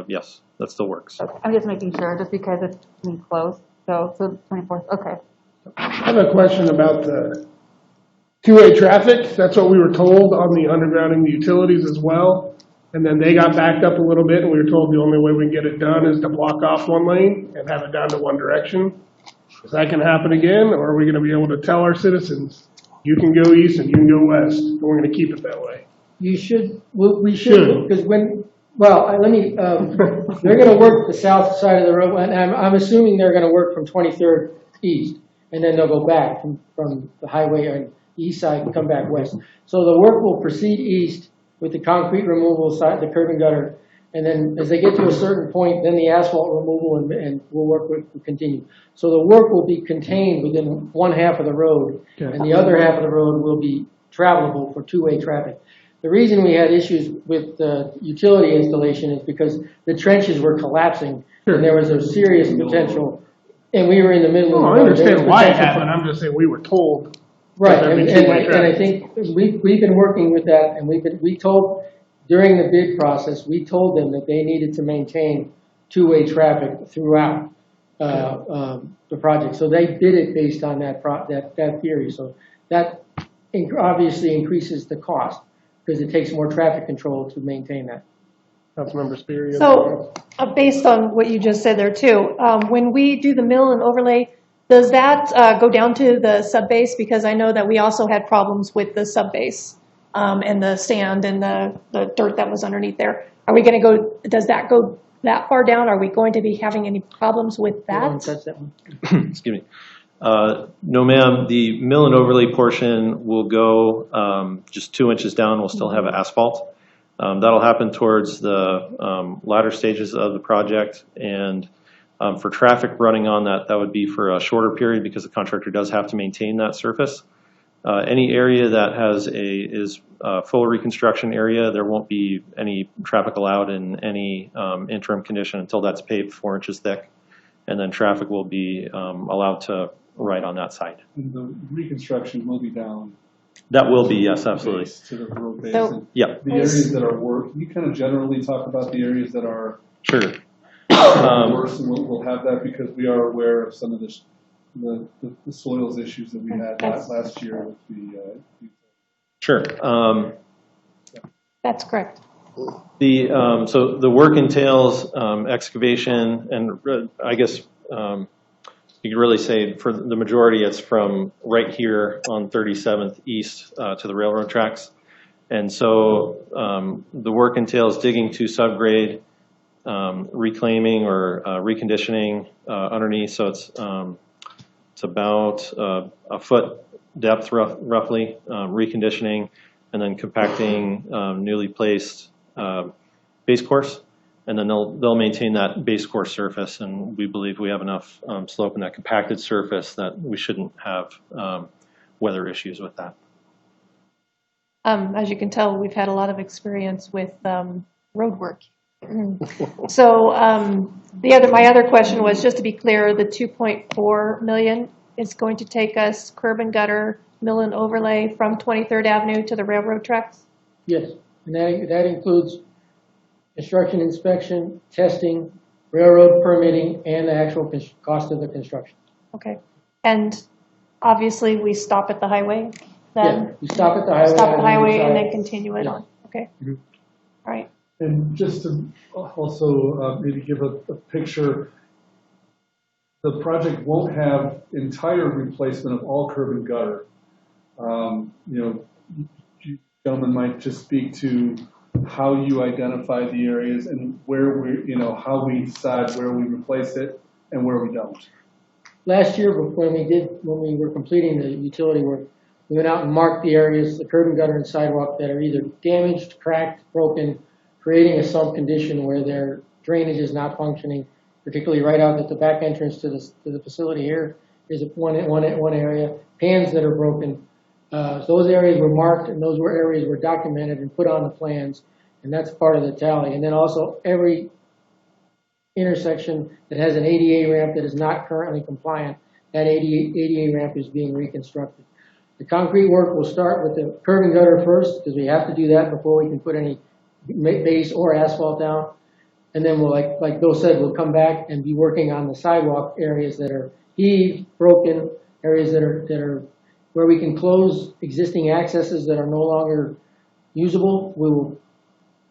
[SPEAKER 12] yes, that still works.
[SPEAKER 3] Okay. I'm just making sure, just because it's getting close. So 24th, okay.
[SPEAKER 1] I have a question about the two-way traffic. That's what we were told on the undergrounding the utilities as well. And then they got backed up a little bit, and we were told the only way we can get it done is to block off one lane and have it down to one direction. Is that going to happen again, or are we going to be able to tell our citizens, you can go east and you can go west, and we're going to keep it that way?
[SPEAKER 11] You should, we should, because let me, they're going to work the south side of the road, and I'm assuming they're going to work from 23rd east, and then they'll go back from the highway on the east side and come back west. So the work will proceed east with the concrete removal side, the curb and gutter, and then as they get to a certain point, then the asphalt removal and will continue. So the work will be contained within one half of the road, and the other half of the road will be travelable for two-way traffic. The reason we had issues with the utility installation is because the trenches were collapsing, and there was a serious potential, and we were in the middle of the road.
[SPEAKER 1] I understand why it happened, I'm just saying we were told.
[SPEAKER 11] Right, and I think we've been working with that, and we told, during the bid process, we told them that they needed to maintain two-way traffic throughout the project. So they did it based on that theory. So that obviously increases the cost, because it takes more traffic control to maintain that.
[SPEAKER 1] Councilmember Spear.
[SPEAKER 7] So based on what you just said there too, when we do the mill and overlay, does that go down to the sub-base? Because I know that we also had problems with the sub-base and the sand and the dirt that was underneath there. Are we gonna go, does that go that far down? Are we going to be having any problems with that?
[SPEAKER 11] Touch that one.
[SPEAKER 12] Excuse me. No, ma'am. The mill and overlay portion will go just 2 inches down. We'll still have asphalt. That'll happen towards the latter stages of the project. And for traffic running on that, that would be for a shorter period because the contractor does have to maintain that surface. Any area that is full reconstruction area, there won't be any traffic allowed in any interim condition until that's paved 4 inches thick. And then traffic will be allowed to ride on that side.
[SPEAKER 4] And the reconstruction will be down.
[SPEAKER 12] That will be, yes, absolutely.
[SPEAKER 4] To the road base.
[SPEAKER 7] So-
[SPEAKER 4] And
[SPEAKER 12] Yeah,
[SPEAKER 4] the areas that are worse, can you kind of generally talk about the areas that are
[SPEAKER 12] sure.
[SPEAKER 4] worse, and we'll have that because we are aware of some of the soils issues that we had last year with the.
[SPEAKER 12] Sure.
[SPEAKER 7] That's correct.
[SPEAKER 12] So the work entails excavation, and I guess you could really say for the majority, it's from right here on 37th East to the railroad tracks. And so the work entails digging to subgrade, reclaiming or reconditioning underneath. So it's about a foot depth roughly, reconditioning, and then compacting newly placed base course. And then they'll maintain that base course surface, and we believe we have enough slope in that compacted surface that we shouldn't have weather issues with that.
[SPEAKER 7] As you can tell, we've had a lot of experience with road work. So my other question was, just to be clear, the 2.4 million is going to take us curb and gutter, mill and overlay from 23rd Avenue to the railroad tracks?
[SPEAKER 11] Yes, and that includes construction inspection, testing, railroad permitting, and the actual cost of the construction.
[SPEAKER 7] Okay. And obviously, we stop at the highway then?
[SPEAKER 11] Yeah, you stop at the highway.
[SPEAKER 7] Stop at the
[SPEAKER 11] on
[SPEAKER 7] highway
[SPEAKER 11] either
[SPEAKER 7] and
[SPEAKER 11] side.
[SPEAKER 7] then continue it
[SPEAKER 11] Yeah.
[SPEAKER 7] on? Okay.
[SPEAKER 11] Mhm.
[SPEAKER 7] All right.
[SPEAKER 4] And just to also maybe give a picture, the project won't have entire replacement of all curb and gutter. You gentlemen might just speak to how you identify the areas and where how we decide where we replace it and where we don't.
[SPEAKER 11] Last year, when we were completing the utility work, we went out and marked the areas, the curb and gutter and sidewalk that are either damaged, cracked, broken, creating a sump condition where their drainage is not functioning, particularly right out at the back entrance to the facility here is one area, pans that are broken. So those areas were marked, and those areas were documented and put on the plans, and that's part of the tally. And then also every intersection that has an ADA ramp that is not currently compliant, that ADA ramp is being reconstructed. The concrete work will start with the curb and gutter first, because we have to do that before we can put any base or asphalt down. And then we'll, like Bill said, we'll come back and be working on the sidewalk areas that are heaved, broken, areas that are where we can close existing accesses that are no longer usable. We will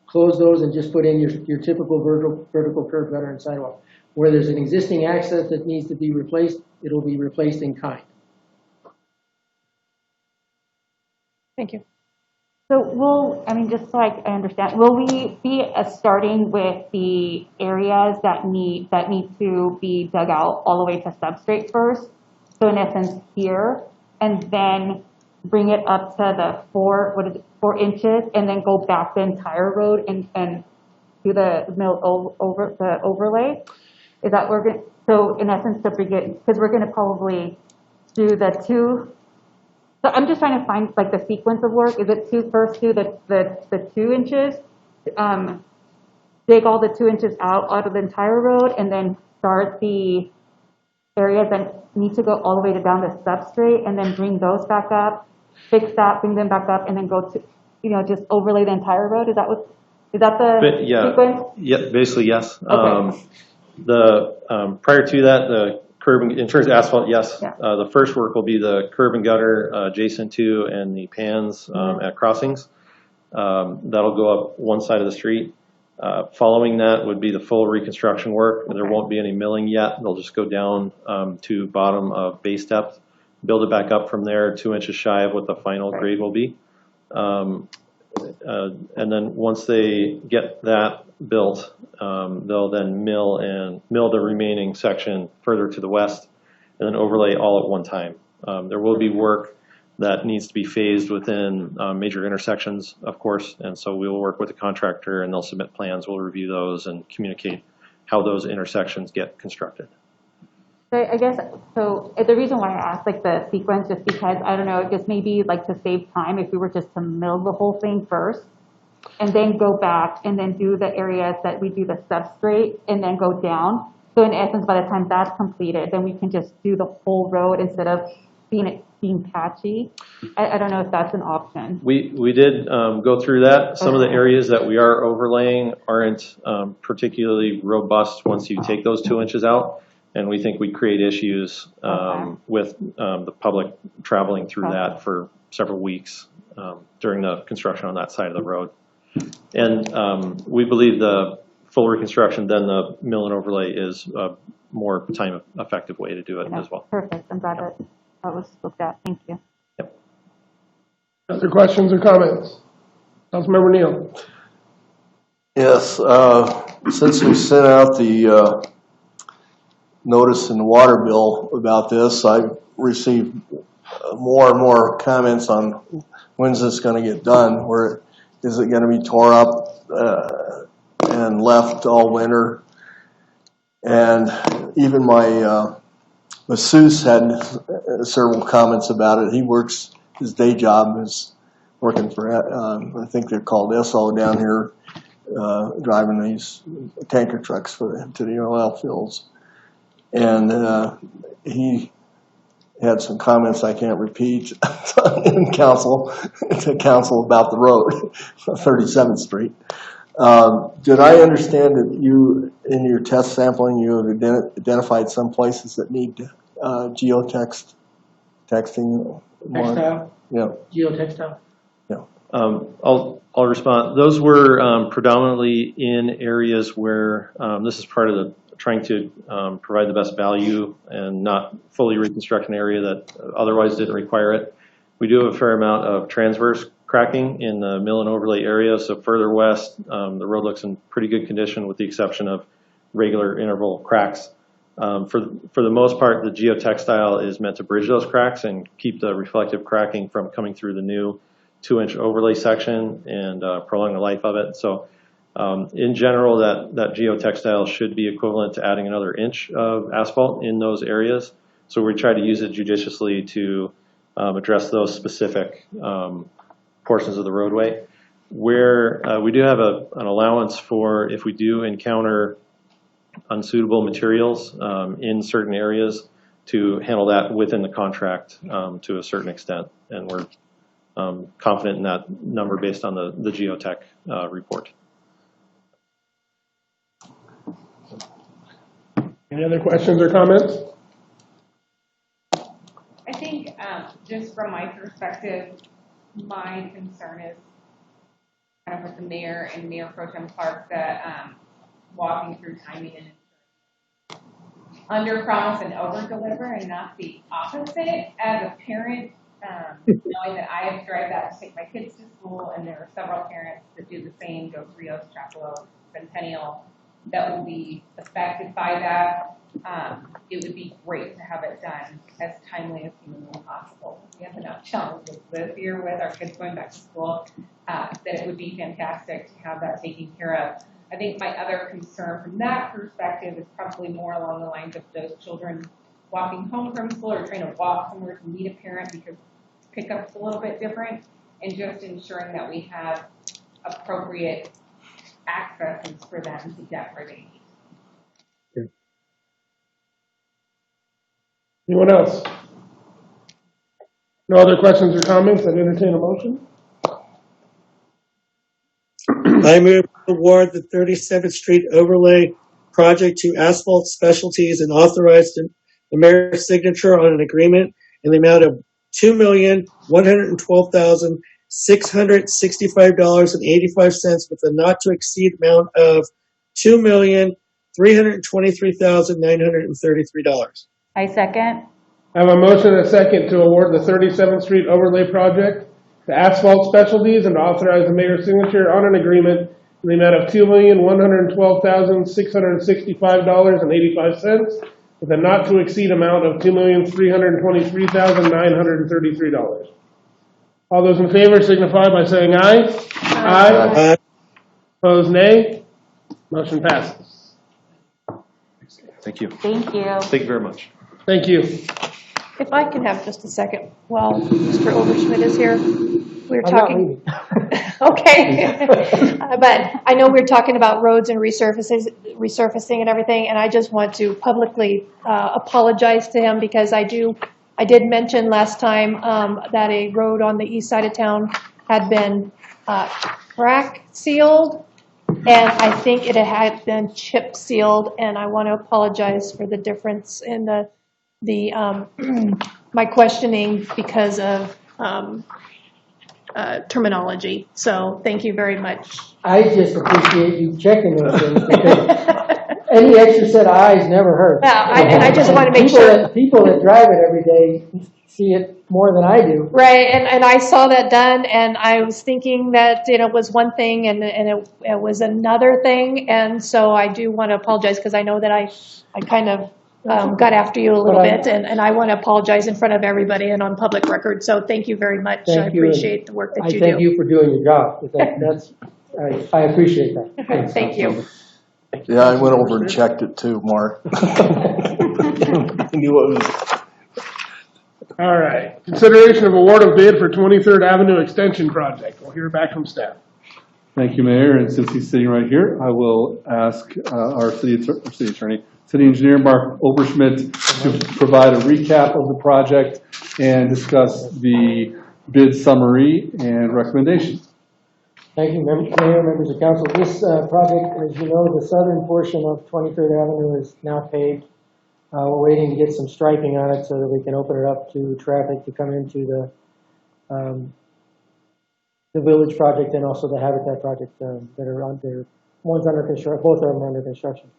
[SPEAKER 11] close those and just put in your typical vertical curb, gutter, and sidewalk. Where there's an existing access that needs to be replaced, it'll be replaced in kind.
[SPEAKER 7] Thank you.
[SPEAKER 3] So just so I understand, will we be starting with the areas that need to be dug out all the way to substrate first? So in essence here, and then bring it up to the 4 inches, and then go back the entire road and do the overlay? Is that we're going? So in essence, to bring it, because we're going to probably do the two. So I'm just trying to find like the sequence of work. Is it first do the 2 inches, dig all the 2 inches out of the entire road, and then start the areas that need to go all the way down to substrate, and then bring those back up, fix that, bring them back up, and then go to, just overlay the entire road? Is that the sequence?
[SPEAKER 12] Yeah, basically yes.
[SPEAKER 3] Okay.
[SPEAKER 12] Prior to that, the curb in terms of asphalt, yes.
[SPEAKER 3] Yeah.
[SPEAKER 12] The first work will be the curb and gutter adjacent to and the pans at crossings. That'll go up one side of the street. Following that would be the full reconstruction work. There won't be any milling yet. They'll just go down to bottom of base depth, build it back up from there 2 inches shy of what the final grade will be. And then once they get that built, they'll then mill the remaining section further to the west and then overlay all at one time. There will be work that needs to be phased within major intersections, of course, and so we will work with the contractor and they'll submit plans, we'll review those and communicate how those intersections get constructed.
[SPEAKER 3] So I guess, so the reason why I asked like the sequence, just because, I don't know, just maybe like to save time, if we were just to mill the whole thing first and then go back and then do the areas that we do the substrate and then go down. So in essence, by the time that's completed, then we can just do the whole road instead of being patchy. I don't know if that's an option.
[SPEAKER 12] We did go through that. Some of the areas that we are overlaying aren't particularly robust once you take those 2 inches out. And we think we create issues with the public traveling through that for several weeks during the construction on that side of the road. And we believe the full reconstruction, then the mill and overlay is a more time-effective way to do it as well.
[SPEAKER 3] Perfect. I'm glad that was looked at. Thank you.
[SPEAKER 12] Yep.
[SPEAKER 1] Other questions or comments? Councilmember Neal.
[SPEAKER 5] Yes, since we sent out the notice in the water bill about this, I've received more and more comments on when's this going to get done. Where is it going to be tore up and left all winter? And even my masseuse had several comments about it. He works, his day job is working for, I think they're called SO down here, driving these tanker trucks to the oil fields. And he had some comments I can't repeat in council, to council about the road, 37th Street. Did I understand that you, in your test sampling, you have identified some places that need geotexting?
[SPEAKER 11] Textile?
[SPEAKER 5] Yeah.
[SPEAKER 11] Geotextile?
[SPEAKER 5] Yeah.
[SPEAKER 12] I'll respond. Those were predominantly in areas where this is part of the trying to provide the best value and not fully reconstruct an area that otherwise didn't require it. We do have a fair amount of transverse cracking in the mill and overlay area. So further west, the road looks in pretty good condition with the exception of regular interval cracks. For the most part, the geotextile is meant to bridge those cracks and keep the reflective cracking from coming through the new 2-inch overlay section and prolong the life of it. So in general, that geotextile should be equivalent to adding another inch of asphalt in those areas. So we try to use it judiciously to address those specific portions of the roadway. Where we do have an allowance for if we do encounter unsuitable materials in certain areas to handle that within the contract to a certain extent. And we're confident in that number based on the geotech report.
[SPEAKER 1] Any other questions or comments?
[SPEAKER 9] I think, just from my perspective, my concern is kind of with the mayor and Mayor Pro Tem Clark that walking through timing and under promise and over deliver and not the opposite. As a parent, knowing that I have to drive that to take my kids to school, and there are several parents that do the same, Dos Rios, Chapelo, Centennial, that will be affected by that. It would be great to have it done as timely as humanly possible. We have enough challenges this year with our kids going back to school that it would be fantastic to have that taken care of. I think my other concern from that perspective is probably more along the lines of those children walking home from school or trying to walk somewhere to meet a parent because pickup's a little bit different, and just ensuring that we have appropriate accesses for them to get where they need.
[SPEAKER 1] Anyone else? No other questions or comments? I'd entertain a motion.
[SPEAKER 2] I move to award the 37th Street overlay project to Asphalt Specialties and authorize the mayor's signature on an agreement in the amount of $2,112,665.85 with a not to exceed amount of $2,323,933.
[SPEAKER 3] I second.
[SPEAKER 1] I have a motion and a second to award the 37th Street overlay project to Asphalt Specialties and to authorize the mayor's signature on an agreement in the amount of $2,112,665.85 with a not to exceed amount of $2,323,933. All those in favor signify by saying aye. Aye. Opposed, nay. Motion passes.
[SPEAKER 12] Thank you.
[SPEAKER 3] Thank you.
[SPEAKER 12] Thank you very much.
[SPEAKER 1] Thank you.
[SPEAKER 7] If I can have just a second while Mr. Overschmidt is here. We were
[SPEAKER 11] I'm not
[SPEAKER 7] talking.
[SPEAKER 11] leaving.
[SPEAKER 7] Okay. But I know we're talking about roads and resurfacing and everything, and I just want to publicly apologize to him because I did mention last time that a road on the east side of town had been crack sealed, and I think it had been chip sealed, and I want to apologize for the difference in the my questioning because of terminology. So thank you very much.
[SPEAKER 11] I just appreciate you checking those things because any extra set of eyes never hurts.
[SPEAKER 7] Yeah, and I just want to make
[SPEAKER 11] People
[SPEAKER 7] sure.
[SPEAKER 11] people that drive it every day see it more than I do.
[SPEAKER 7] Right, and I saw that done, and I was thinking that it was one thing, and it was another thing, and so I do want to apologize because I know that I kind of got after you a little bit, and I want to apologize in front of everybody and on public record. So thank you very much. I
[SPEAKER 11] Thank you, and
[SPEAKER 7] appreciate the work that you
[SPEAKER 11] I thank
[SPEAKER 7] do.
[SPEAKER 11] you for doing your job. I appreciate that.
[SPEAKER 7] Thank you.
[SPEAKER 5] Yeah, I went over and checked it too, Mark. I knew it was.
[SPEAKER 1] All right. Consideration of award of bid for 23rd Avenue Extension Project. We'll hear back from staff.
[SPEAKER 4] Thank you, Mayor, and since he's sitting right here, I will ask our city engineer, Mark Oberschmidt, to provide a recap of the project and discuss the bid summary and recommendations.
[SPEAKER 11] Thank you, Mayor, members of council. This project, as you know, the southern portion of 23rd Avenue is now paved. We're waiting to get some striping on it so that we can open it up to traffic to come into the village project and also the Habitat project that are on there. One's under construction, both of them are under construction.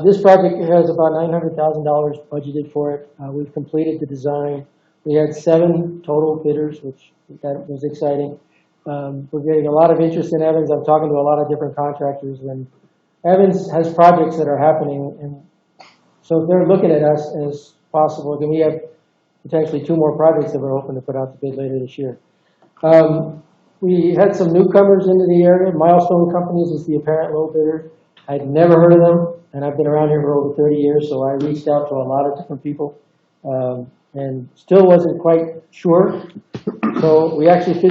[SPEAKER 11] This project has about $900,000 budgeted for it. We've completed the design. We had 7 total bidders, which that was exciting. We're getting a lot of interest in Evans. I'm talking to a lot of different contractors, and Evans has projects that are happening, and so they're looking at us as possible. And we have potentially 2 more projects that we're hoping to put out to bid later this year. We had some newcomers into the area. Milestone Companies is the apparent low bidder. I'd never heard of them, and I've been around here for over 30 years, so I reached out to a lot of different people, and still wasn't quite sure. So we actually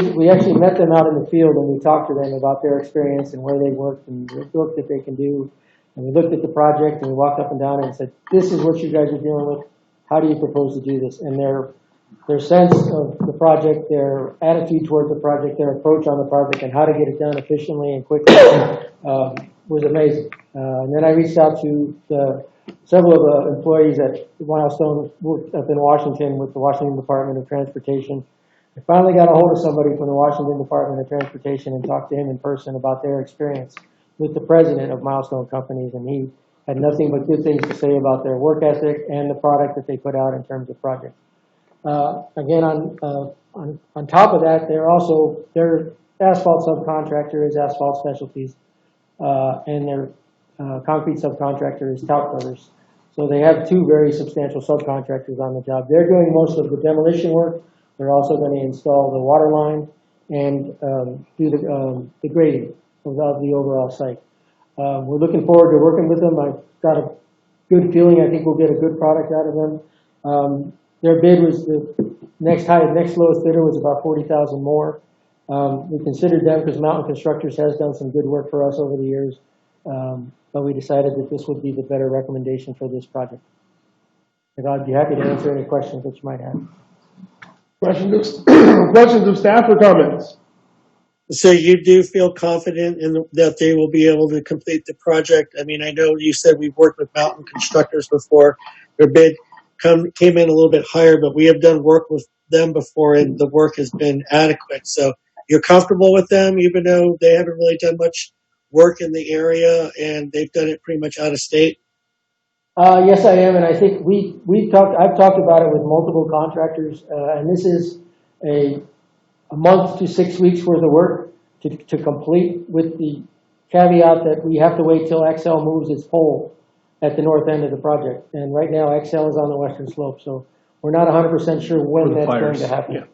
[SPEAKER 11] met them out in the field, and we talked to them about their experience and where they worked and the work that they can do. And we looked at the project, and we walked up and down and said, "This is what you guys are dealing with. How do you propose to do this?" And their sense of the project, their attitude toward the project, their approach on the project, and how to get it done efficiently and quickly was amazing. And then I reached out to several of the employees at Milestone up in Washington with the Washington Department of Transportation. I finally got a hold of somebody from the Washington Department of Transportation and talked to him in person about their experience with the president of Milestone Companies, and he had nothing but good things to say about their work ethic and the product that they put out in terms of projects. Again, on top of that, their asphalt subcontractor is Asphalt Specialties, and their concrete subcontractor is Tout Brothers. So they have 2 very substantial subcontractors on the job. They're doing most of the demolition work. They're also going to install the water line and do the grading of the overall site. We're looking forward to working with them. I've got a good feeling. I think we'll get a good product out of them. Their bid was the next lowest bidder was about $40,000 more. We considered them because Mountain Constructors has done some good work for us over the years, but we decided that this would be the better recommendation for this project. And I'd be happy to answer any questions that you might have.
[SPEAKER 1] Questions of staff or comments?
[SPEAKER 2] So you do feel confident that they will be able to complete the project? I mean, I know you said we've worked with Mountain Constructors before. Their bid came in a little bit higher, but we have done work with them before, and the work has been adequate. So you're comfortable with them, even though they haven't really done much work in the area, and they've done it pretty much out of state?
[SPEAKER 11] Yes, I am, and I think I've talked about it with multiple contractors, and this is a month to 6 weeks worth of work to complete, with the caveat that we have to wait till XL moves its pole at the north end of the project. And right now, XL is on the western slope, so we're not 100% sure when that's going to happen.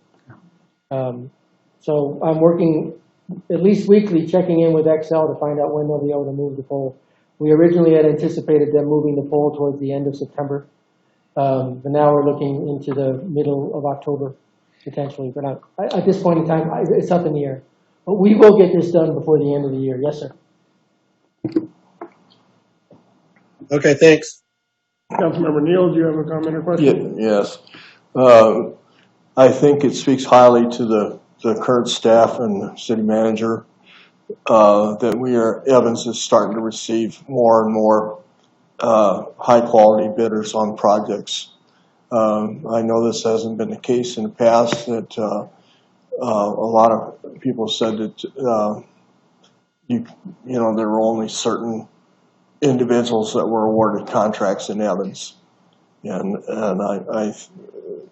[SPEAKER 11] So I'm working at least weekly, checking in with XL to find out when they'll be able to move the pole. We originally had anticipated them moving the pole towards the end of September, but now we're looking into the middle of October, potentially. But at this point in time, it's up in the air. But we will get this done before the end of the year. Yes, sir.
[SPEAKER 2] Okay, thanks.
[SPEAKER 1] Councilmember Neal, do you have a comment or question?
[SPEAKER 5] Yes. I think it speaks highly to the current staff and the city manager that Evans is starting to receive more and more high quality bidders on projects. I know this hasn't been the case in the past, that a lot of people said that there were only certain individuals that were awarded contracts in Evans, and I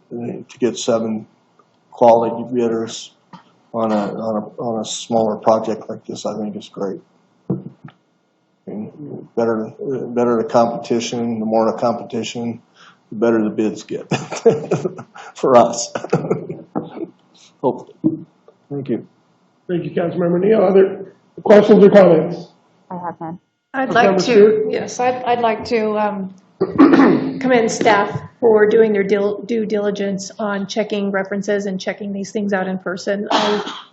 [SPEAKER 5] to get 7 quality bidders on a smaller project like this, I think is great. I mean, better the competition, the more the competition, the better the bids get for us. Hopefully. Thank you.
[SPEAKER 1] Thank you, Councilmember Neal. Other questions or comments?
[SPEAKER 3] I have none.
[SPEAKER 7] I'd like to, yes, I'd like to commend staff for doing their due diligence on checking references and checking these things out in person.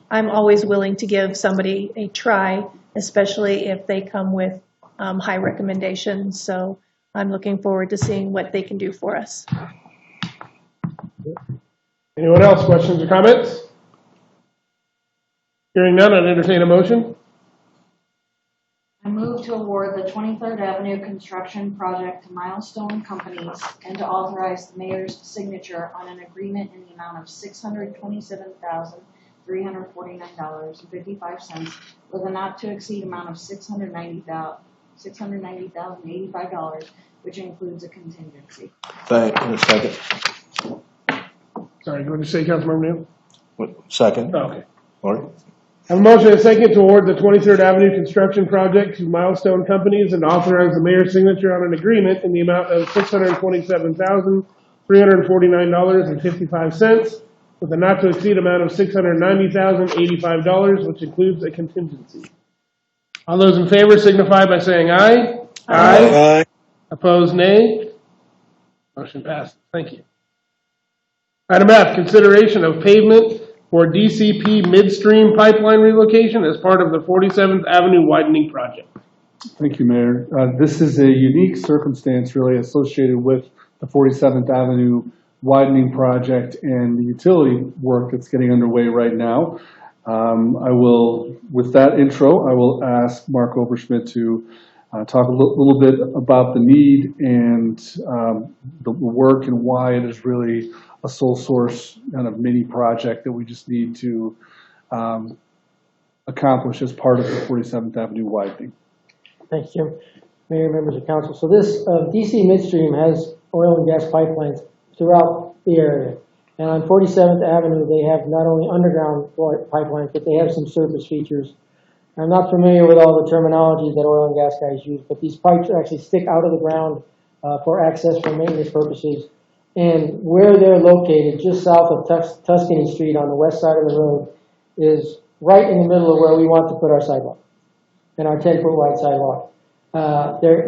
[SPEAKER 7] I'm always willing to give somebody a try, especially if they come with high recommendations. So I'm looking forward to seeing what they can do for us.
[SPEAKER 1] Anyone else, questions or comments? Hearing none, I'd entertain a motion.
[SPEAKER 10] I move to award the 23rd Avenue construction project to Milestone Companies and to authorize the mayor's signature on an agreement in the amount of $627,349.55 with a not to exceed amount of $690,085, which includes a contingency.
[SPEAKER 5] Thank you. Second.
[SPEAKER 1] Sorry, go ahead and say, Councilmember Neal.
[SPEAKER 5] Second.
[SPEAKER 1] Oh, okay.
[SPEAKER 5] All right.
[SPEAKER 1] I have a motion and a second to award the 23rd Avenue construction project to Milestone Companies and authorize the mayor's signature on an agreement in the amount of $627,349.55 with a not to exceed amount of $690,085, which includes a contingency. All those in favor signify by saying aye.
[SPEAKER 2] Aye.
[SPEAKER 1] Opposed, nay. Motion passes. Thank you. Item F, consideration of pavement for DCP midstream pipeline relocation as part of the 47th Avenue widening project.
[SPEAKER 4] Thank you, Mayor. This is a unique circumstance really associated with the 47th Avenue widening project and the utility work that's getting underway right now. With that intro, I will ask Mark Oberschmidt to talk a little bit about the need and the work and why it is really a sole source kind of mini project that we just need to accomplish as part of the 47th Avenue widening.
[SPEAKER 11] Thanks, Jim. Mayor, members of council. So this DC Midstream has oil and gas pipelines throughout the area. And on 47th Avenue, they have not only underground pipelines, but they have some surface features. I'm not familiar with all the terminology that oil and gas guys use, but these pipes actually stick out of the ground for access for maintenance purposes. And where they're located, just south of Tuscany Street on the west side of the road, is right in the middle of where we want to put our sidewalk and our 10-foot wide sidewalk.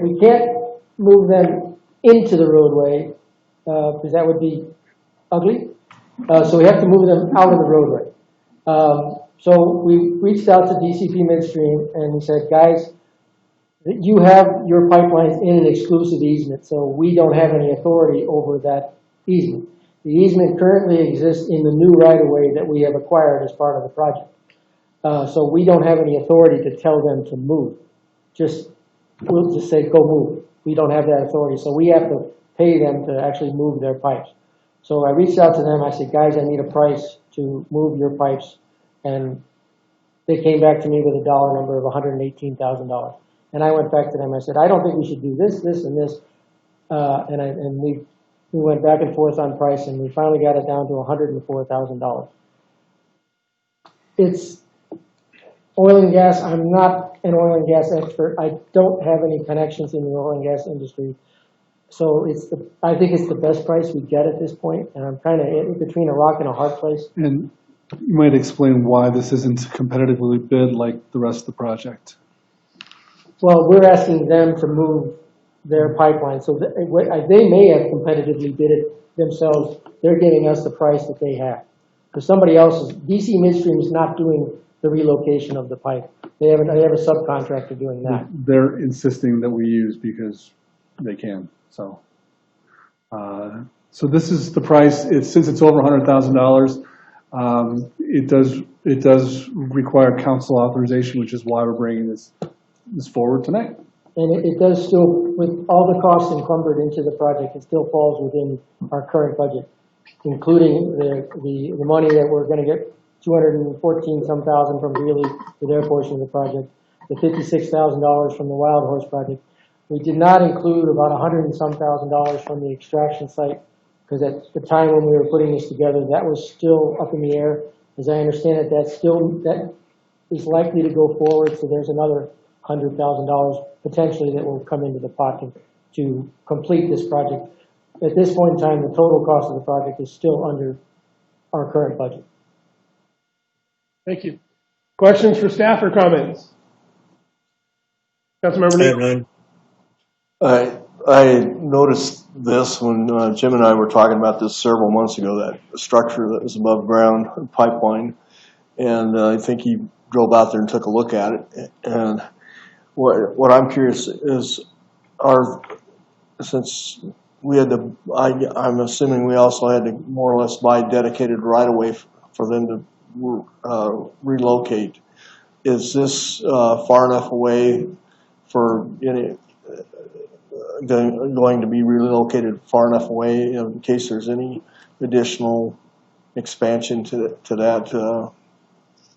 [SPEAKER 11] We can't move them into the roadway because that would be ugly. So we have to move them out of the roadway. So we reached out to DCP Midstream and we said, guys, you have your pipelines in an exclusive easement, so we don't have any authority over that easement. The easement currently exists in the new right-of-way that we have acquired as part of the project. So we don't have any authority to tell them to move. We'll just say, go move. We don't have that authority, so we have to pay them to actually move their pipes. So I reached out to them, I said, guys, I need a price to move your pipes. And they came back to me with a dollar number of $118,000. And I went back to them, I said, I don't think we should do this, this, and this. And we went back and forth on price, and we finally got it down to $104,000. it's oil and gas. I'm not an oil and gas expert. I don't have any connections in the oil and gas industry. So I think it's the best price we get at this point, and I'm kind of in between a rock and a hard place.
[SPEAKER 4] And you might explain why this isn't competitively bid like the rest of the project.
[SPEAKER 11] Well, we're asking them to move their pipeline, so they may have competitively bid it themselves. They're giving us the price that they have. Because somebody else DC Midstream is not doing the relocation of the pipe. They have a subcontractor doing that.
[SPEAKER 4] They're insisting that we use because they can, so. So this is the price. Since it's over $100,000, it does require council authorization, which is why we're bringing this forward tonight.
[SPEAKER 11] And it does still, with all the costs encumbered into the project, it still falls within our current budget, including the money that we're going to get, 214-some thousand from Greeley for their portion of the project, the $56,000 from the Wild Horse project. We did not include about $100-some thousand from the extraction site, because at the time when we were putting this together, that was still up in the air. As I understand it, that is likely to go forward, so there's another $100,000 potentially that will come into the pocket to complete this project. At this point in time, the total cost of the project is still under our current budget.
[SPEAKER 1] Thank you. Questions for staff or comments? Councilmember
[SPEAKER 2] I have
[SPEAKER 1] Neal.
[SPEAKER 2] none.
[SPEAKER 5] I noticed this when Jim and I were talking about this several months ago, that structure that was above ground pipeline. And I think he drove out there and took a look at it. And what I'm curious is, since we had to, I'm assuming we also had to more or less buy dedicated right-of-way for them to relocate. Is this far enough away for any going to be relocated far enough away in case there's any additional expansion to that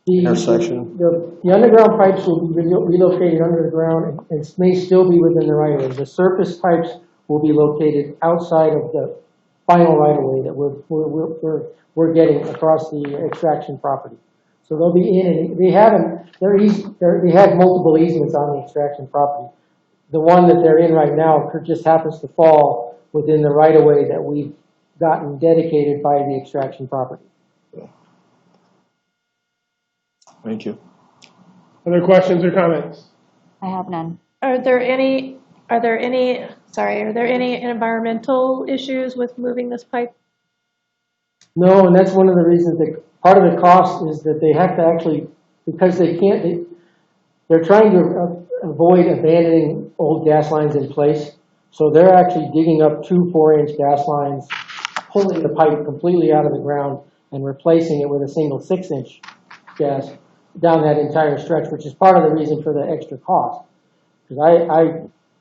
[SPEAKER 5] intersection?
[SPEAKER 11] The underground pipes will be relocated under the ground and may still be within the right-of-way. The surface pipes will be located outside of the final right-of-way that we're getting across the extraction property. So they'll be in, and they have multiple easements on the extraction property. The one that they're in right now just happens to fall within the right-of-way that we've gotten dedicated by the extraction property.
[SPEAKER 5] Thank you.
[SPEAKER 1] Other questions or comments?
[SPEAKER 3] I have none.
[SPEAKER 7] Are there any environmental issues with moving this pipe?
[SPEAKER 11] No, and that's one of the reasons that part of the cost is that they have to actually, because they're trying to avoid abandoning old gas lines in place. So they're actually digging up 2 4-inch gas lines, pulling the pipe completely out of the ground and replacing it with a single 6-inch gas down that entire stretch, which is part of the reason for the extra cost. Because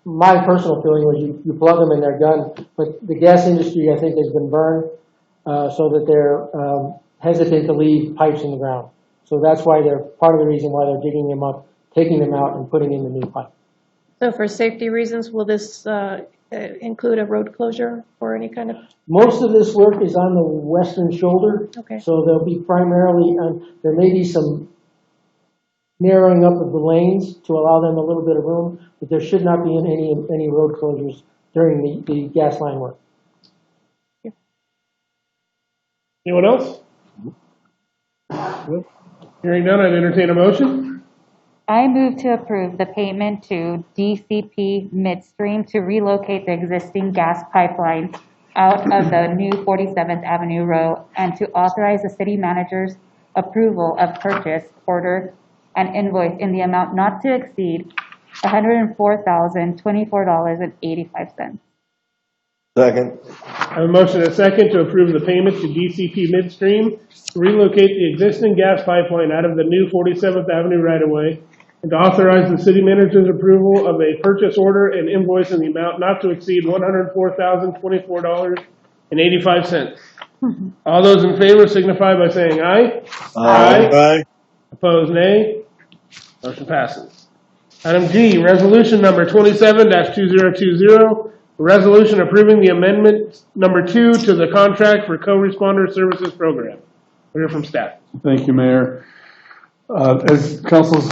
[SPEAKER 11] my personal feeling was you plug them and they're done, but the gas industry, I think, has been burned so that they're hesitant to leave pipes in the ground. So that's why they're part of the reason why they're digging them up, taking them out, and putting in the new pipe.
[SPEAKER 7] So for safety reasons, will this include a road closure or any kind of?
[SPEAKER 11] Most of this work is on the western shoulder.
[SPEAKER 7] Okay.
[SPEAKER 11] So there'll be primarily, there may be some narrowing up of the lanes to allow them a little bit of room, but there should not be any road closures during the gas line work.
[SPEAKER 1] Anyone else? Hearing none, I'd entertain a motion.
[SPEAKER 3] I move to approve the payment to DCP Midstream to relocate the existing gas pipeline out of the new 47th Avenue Row and to authorize the city manager's approval of purchase order and invoice in the amount not to exceed $104,024.85.
[SPEAKER 5] Second.
[SPEAKER 1] I have a motion and a second to approve the payment to DCP Midstream to relocate the existing gas pipeline out of the new 47th Avenue right-of-way and to authorize the city manager's approval of a purchase order and invoice in the amount not to exceed $104,024.85. All those in favor signify by saying aye.
[SPEAKER 2] Aye.
[SPEAKER 1] Opposed, nay. Motion passes. Item G, resolution number 27-2020, a resolution approving the amendment number 2 to the contract for co-responder services program. We'll hear from staff.
[SPEAKER 4] Thank you, Mayor. As council's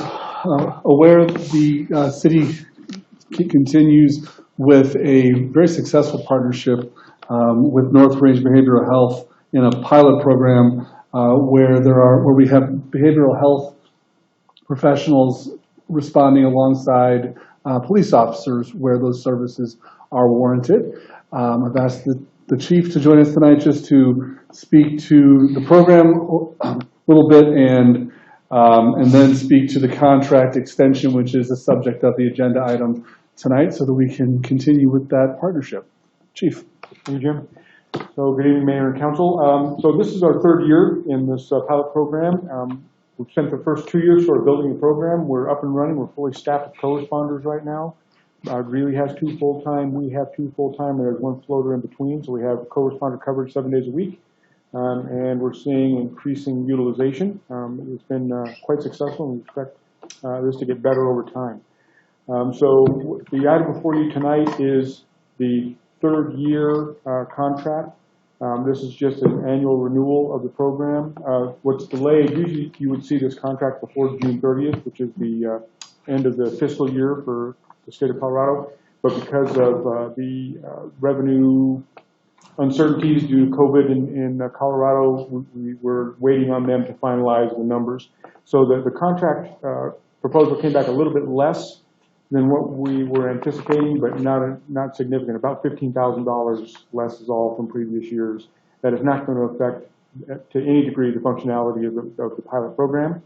[SPEAKER 4] aware, the city continues with a very successful partnership with North Range Behavioral Health in a pilot program where we have behavioral health professionals responding alongside police officers where those services are warranted. I've asked the chief to join us tonight just to speak to the program a little bit and then speak to the contract extension, which is the subject of the agenda item tonight, so that we can continue with that partnership. Chief.
[SPEAKER 13] Thank you, Jim. So good evening, Mayor and Council. So this is our third year in this pilot program. We've spent the first 2 years sort of building the program. We're up and running. We're fully staffed with co-responders right now. Greeley has 2 full-time. We have 2 full-time. There's 1 floater in between. So we have co-responder coverage 7 days a week. And we're seeing increasing utilization. It's been quite successful, and we expect this to get better over time. So the item before you tonight is the 3rd year contract. This is just an annual renewal of the program. What's delayed, usually you would see this contract before June 30th, which is the end of the fiscal year for the state of Colorado. But because of the revenue uncertainties due to COVID in Colorado, we were waiting on them to finalize the numbers. So the contract proposal came back a little bit less than what we were anticipating, but not significant. About $15,000 less is all from previous years. That is not going to affect to any degree the functionality of the pilot program.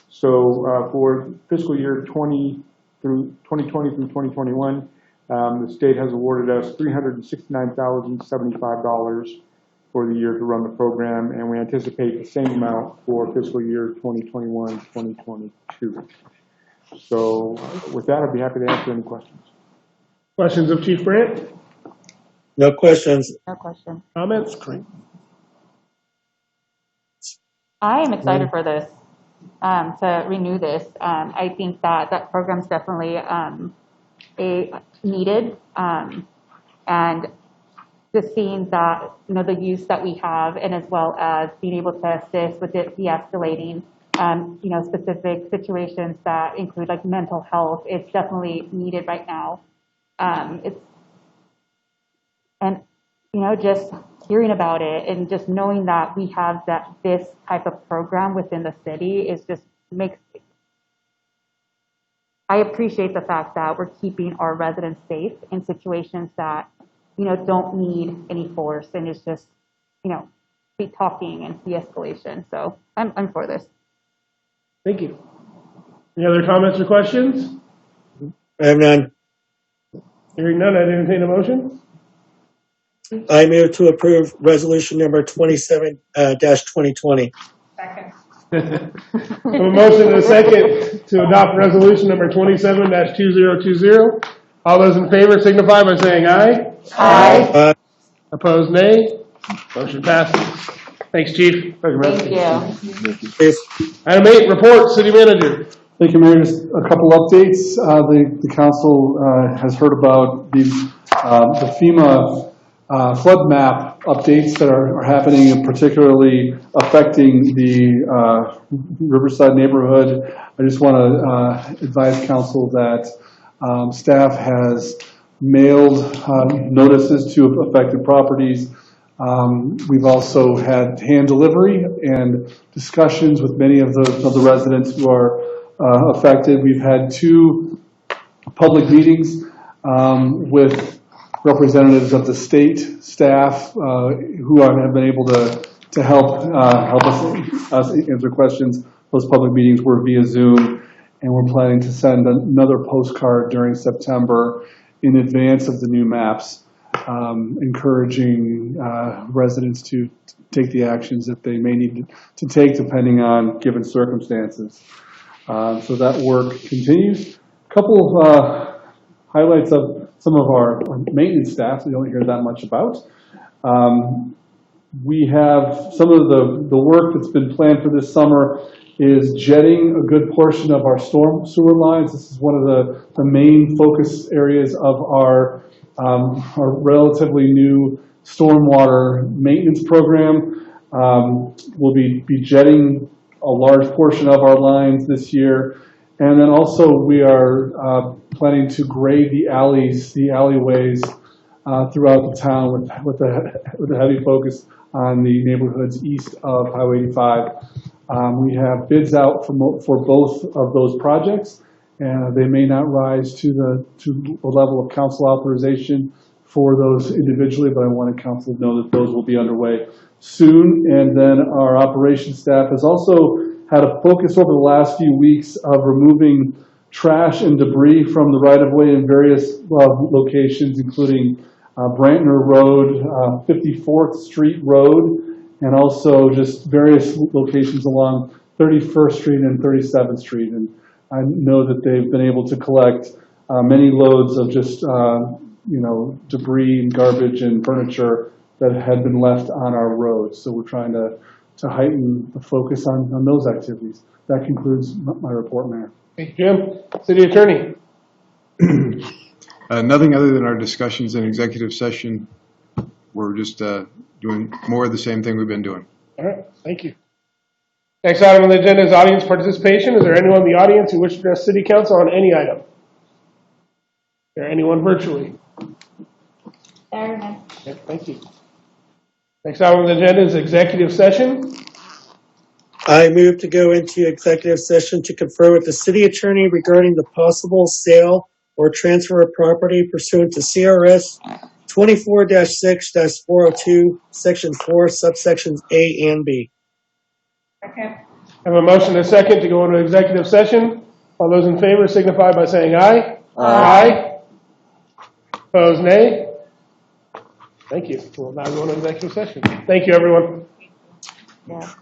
[SPEAKER 13] So for fiscal year 2020 through 2021, the state has awarded us $369,075 for the year to run the program, and we anticipate the same amount for fiscal year 2021-2022. So with that, I'd be happy to answer any questions.
[SPEAKER 1] Questions of Chief Brandt?
[SPEAKER 2] No questions.
[SPEAKER 3] No question.
[SPEAKER 1] Comments? Great.
[SPEAKER 3] I am excited for this, to renew this. I think that program's definitely needed, and just seeing that, the use that we have, and as well as being able to assist with it de-escalating, specific situations that include like mental health, it's definitely needed right now. Just hearing about it and just knowing that we have this type of program within the city is just I appreciate the fact that we're keeping our residents safe in situations that, don't need any force, and it's just, be talking and de-escalation. So I'm for this.
[SPEAKER 1] Thank you. Any other comments or questions?
[SPEAKER 2] I have none.
[SPEAKER 1] Hearing none, I'd entertain a motion.
[SPEAKER 2] I move to approve resolution number 27-2020.
[SPEAKER 9] Second.
[SPEAKER 1] A motion and a second to adopt resolution number 27-2020. All those in favor signify by saying aye.
[SPEAKER 3] Aye.
[SPEAKER 1] Opposed, nay. Motion passes. Thanks, Chief.
[SPEAKER 3] Thank you.
[SPEAKER 2] Yes.
[SPEAKER 1] Item 8, report, City Manager.
[SPEAKER 4] Thank you, Mayor. Just a couple updates. The council has heard about the FEMA flood map updates that are happening, and particularly affecting the Riverside neighborhood. I just want to advise council that staff has mailed notices to affected properties. We've also had hand delivery and discussions with many of the residents who are affected. We've had 2 public meetings with representatives of the state staff who have been able to help us answer questions. Those public meetings were via Zoom, and we're planning to send another postcard during September in advance of the new maps, encouraging residents to take the actions that they may need to take depending on given circumstances. So that work continues. A couple of highlights of some of our maintenance staff we don't hear that much about. We have some of the work that's been planned for this summer is jetting a good portion of our storm sewer lines. This is one of the main focus areas of our relatively new stormwater maintenance program. We'll be jetting a a large portion of our lines this year. And then also we are planning to grade the alleyways throughout the town with a heavy focus on the neighborhoods east of Highway 85. We have bids out for both of those projects, and they may not rise to the level of council authorization for those individually, but I wanted council to know that those will be underway soon. And then our operations staff has also had a focus over the last few weeks of removing trash and debris from the right-of-way in various locations, including Brantner Road, 54th Street Road, and also just various locations along 31st Street and 37th Street. And I know that they've been able to collect many loads of just debris and garbage and furniture that had been left on our roads. So we're trying to heighten the focus on those activities. That concludes my report, Mayor.
[SPEAKER 1] Thank you, Jim. City Attorney.
[SPEAKER 14] Nothing other than our discussions in executive session. We're just doing more of the same thing we've been doing.
[SPEAKER 1] All right, thank you. Next item on the agenda is audience participation. Is there anyone in the audience who wishes to address City Council on any item? Is there anyone virtually? Okay, thank you. Next item on the agenda is executive session.
[SPEAKER 2] I move to go into executive session to confer with the city attorney regarding the possible sale or transfer of property pursuant to CRS 24-6-402, Section 4, subsections A and B.
[SPEAKER 9] Okay.
[SPEAKER 1] I have a motion and a second to go into executive session. All those in favor signify by saying aye. Aye. Opposed, nay. Thank you. We'll now go into executive session. Thank you, everyone.
[SPEAKER 9] Yeah.